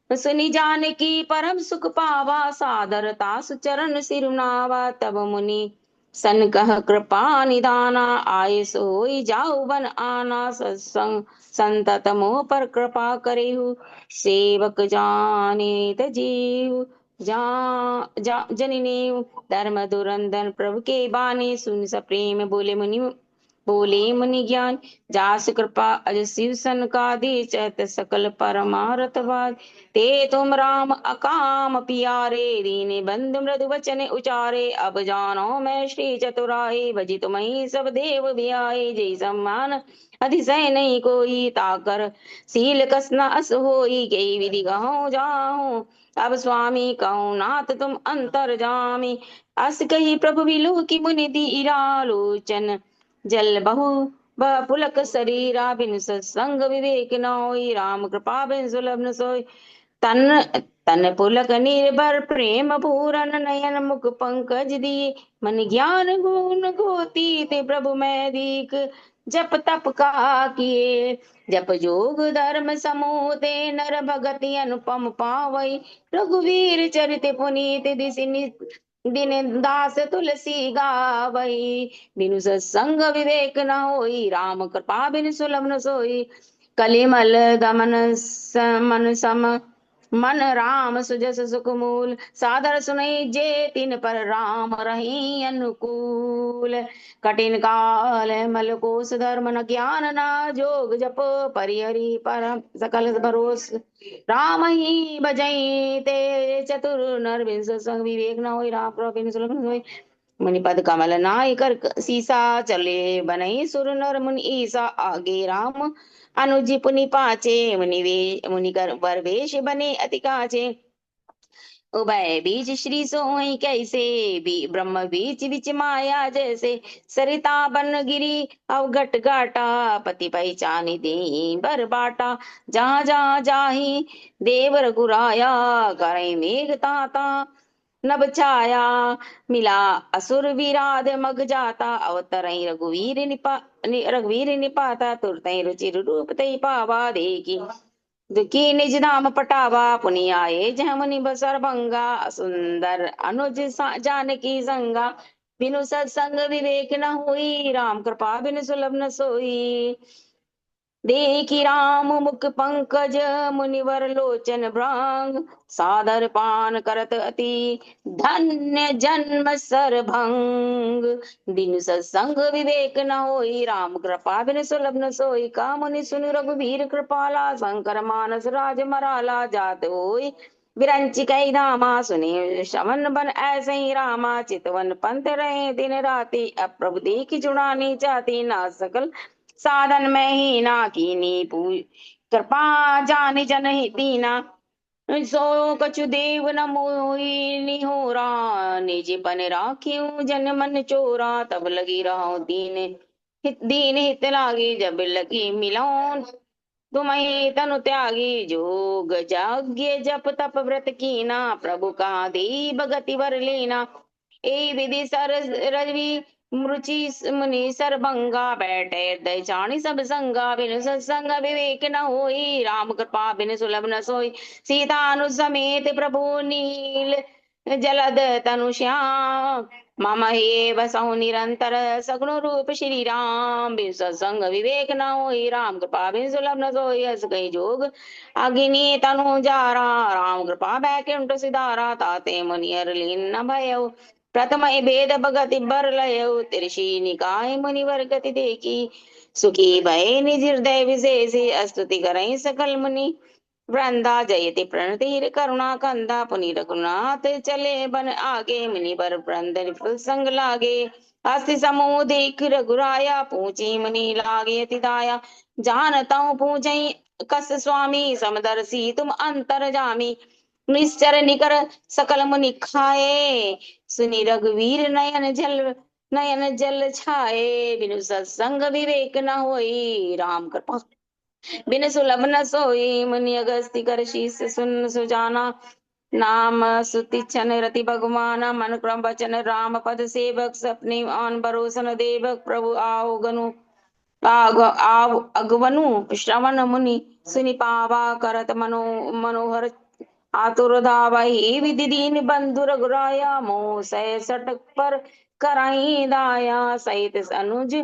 सुनी जानकी परम सुख पावा सादरता सुचरण सिरुनावा तब मुनि सन कह कृपा निदाना आए सोई जाऊ बन आना सत्संग संतत मोह पर कृपा करेहु सेवक जाने तजीव जननी धर्म दुरंदन प्रभु के बानी सुन सप्रेम बोले मुनि ज्ञान जास कृपा अज शिव सन का दी चैत सकल परमारथ वाद ते तुम राम अकाम पियारे दीने बंधु मृदु वचन उचारे अब जानो मैं श्री चतुराई भजी तुम्हें सब देव भी आए जय सम्मान अधिसय नहीं कोई ताकर सील कसना अस होई गई विधि कहूँ जाऊं अब स्वामी कहूँ नाथ तुम अंतर जामी अस कही प्रभु विलु की मुनि दीरा लोचन जल बहु पुलक शरीरा बिन सत्संग विवेक न होई राम कृपा बिन सुलभ न सोई तन तन पुलक निर्भर प्रेम पूरन नयन मुख पंकज दिए मन ज्ञान गुण गोती ते प्रभु मैं दीक जप तप का किए जप जोग धर्म समूह ते नर भगति अनुपम पावई रघुवीर चरित पुनीत दिन दास तुलसी गावई बिनु सत्संग विवेक न होई राम कृपा बिनु सुलभ न सोई कलिमल दमन मन सम मन राम सुजस सुख मूल, सादर सुनई जे तिन पर राम रही अनुकूल। कठिन काल मल कोस धर्म न ज्ञान न जोग जप, परिहरि परम सकल भरोस राम ही भजई ते चतुर नर बिन संग विवेक न होई, राम प्रभु सुलभ न होई। मुनि पद कमल नाय कर सीसा, चले बनई सुर नर मुनि ईसा। आगे राम अनुज पुनि पाचे, मुनि कर वर वेश बने अति काचे। उभय बीच श्री सोई कैसे, ब्रह्म बीच बिच माया जैसे। सरिता बन गिरी अवघट घाटा, पति पहचानी दे बर बाटा। जहाँ जहाँ जाहि देव रघुराया, करै मेघ ताता नभ छाया। मिला असुर विराध मग जाता, अवतरई रघुवीर निपाता। तुरतई रुचिर रूप तई पावा, देखी दुखी निज धाम पटावा। पुनि आए जह मुनि बसर भंगा, सुंदर अनुज जानकी संगा। बिनु सत्संग विवेक न हुई, राम कृपा बिनु सुलभ न सोई। देखी राम मुख पंकज, मुनिवर लोचन भ्रांग। सादर पान करत अति, धन्य जन्म सरभंग। बिनु सत्संग विवेक न होई, राम कृपा बिनु सुलभ न सोई। का मुनि सुनु रघुबीर कृपाला, शंकर मानस राज मराला। जात होई विरंचि कई धामा, सुने श्रवण बन ऐसे ही रामा। चितवन पंथ रहे दिन राति, अब प्रभु देखी जुड़ानी चाहती। ना सकल साधन में ही ना कीनी पूज, कृपा जानि जन ही दीना। सो कछु देव न मोहि निहोरा, निज पन राख्यू जन मन चोरा। तब लगी रहो दीन हित लागी, जब लगी मिलौन तुम्हें तनु त्यागी। जोग जाग्य जप तप व्रत कीना, प्रभु का दी भगति वर लीना। ए विधि सर रवि रुचि मुनि सरभंगा, बैठे हृदय चाणी सब संगा। बिनु सत्संग विवेक न होई, राम कृपा बिनु सुलभ न सोई। सीता अनु समेत प्रभु नील, जलद तनु श्याम। मम हे बसहु निरंतर, सगुण रूप श्री राम। बिनु सत्संग विवेक न होई, राम कृपा बिनु सुलभ न सोई। अस कहि जोग अग्नि तनु जारा, राम कृपा बैकुंठ सिधारा। ताते मुनियर लीन न भयउ, प्रथम भेद भगति बर लयउ। तिरसी निकाय मुनिवर गति देखी, सुखी भय निज हृदय विशेषी। स्तुति करई सकल मुनि वृंदा, जयति प्रणति करुणा कंदा। पुनि रघुनाथ चले बन आगे, मुनि बर वृंद विपुल संग लागे। हस्ति समूह देख रघुराया, पूछी मुनि लागे अति दाया। जानताऊ पूछई कस स्वामी, समदर्शी तुम अंतर जामी। निश्चर निकर सकल मुनि खाए, सुनि रघुवीर नयन जल छाए। बिनु सत्संग विवेक न होई, राम कृपा बिनु सुलभ न सोई। मुनि अगस्ती कर शीस सुन सुजाना, नाम सुतिछन रति भगवाना। मन क्रम वचन राम पद सेवक, सपने आन भरोसन देवक। प्रभु आओ गनु आव अगवनु, श्रवण मुनि सुनि पावा। करत मनोहर आतुर धावा, हे विधि दीन बंधु रघुराया। मोह सह सटक पर कराई दाया, सहित अनुज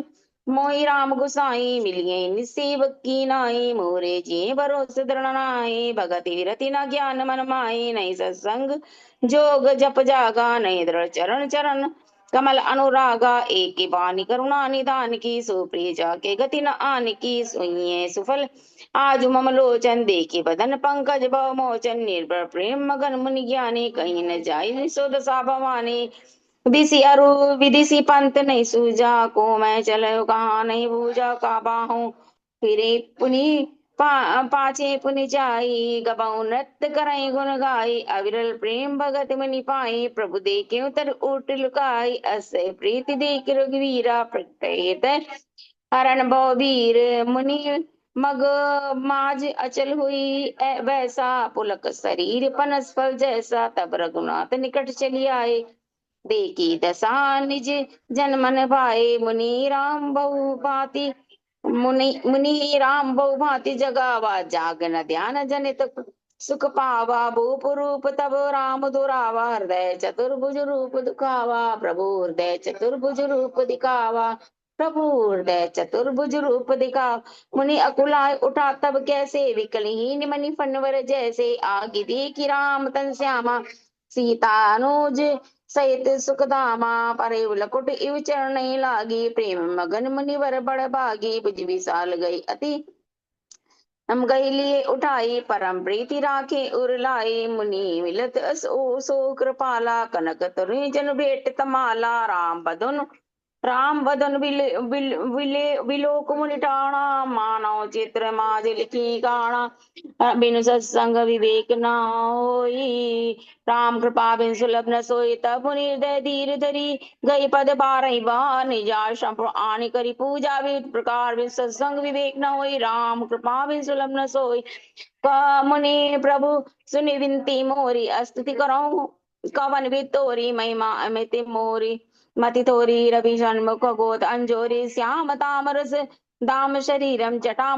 मोहि राम गुसाई। मिलिए निसेवक की नाई, मोरे जी भरोस दृढ़ नाई। भगति विरति न ज्ञान मन माई, नहीं सत्संग जोग जप जागा। नहीं दृढ़ चरण चरण कमल अनुरागा। एक की बानी करुणा निधान की, सुप्रिय जाके गति न आन की। सुनिए सुफल आज मम लोचन, देखी बदन पंकज भव मोचन। निर्भर प्रेम मगन मुनि ज्ञानी, कहीं न जाय सो दशा भवानी। दिसी अरु विदिसी पंत नहीं सूझा, को मैं चलो कहाँ नहीं बूझा। का बाहूं फिरे पुनि पाचे पुनि जाई, गबऊ नृत्य करई गुण गाई। अविरल प्रेम भगत मुनि पाई, प्रभु देखे उतर उठ लुकाई। अस प्रीति देख रघुवीरा, प्रकट हरण भव वीर। मुनि मग माज अचल हुई वैसा, पुलक शरीर पनस फल जैसा। तब रघुनाथ निकट चली आए, देखी दशा निज जन मन भाए। मुनि राम बहु भांति जगावा, जागन ध्यान जनित सुख पावा। भूप रूप तब राम दुरावा, हृदय चतुर्भुज रूप दिखावा। प्रभु हृदय चतुर्भुज रूप दिखावा, प्रभु हृदय चतुर्भुज रूप दिखा, मुनि अकुलाय उठा तब कैसे, विकलहीन मणि फनवर जैसे, आगे देखी राम तन श्यामा, सीता अनुज सहित सुखधामा, परे लकुट इव चरण लागी, प्रेम मगन मुनिवर बड़ भागी, भुज विशाल गई अति हम गई लिए उठाई, परम प्रीति राखे उर लाई, मुनि मिलत सो कृपाला, कनक तरुणी जन भेट तमाला, राम बदन विलोक मुनि टाणा, मानव चित्र माज लिखी गाणा, बिनु सत्संग विवेक न होई, राम कृपा बिन सुलभ न सोई, तब मुनि हृदय धीर धरी, गई पद बारही बार, निज आश्रम आनि करी पूजा, विविध प्रकार बिन सत्संग विवेक न होई, राम कृपा बिन सुलभ न सोई, मुनि प्रभु सुनि विनती मोरी, स्तुति करो कवन भी तोरी, महिमा अमित मोरी, मति थोरी रवि षण्मुख गोद अंजोरी, श्याम तामरस दाम शरीरम जटा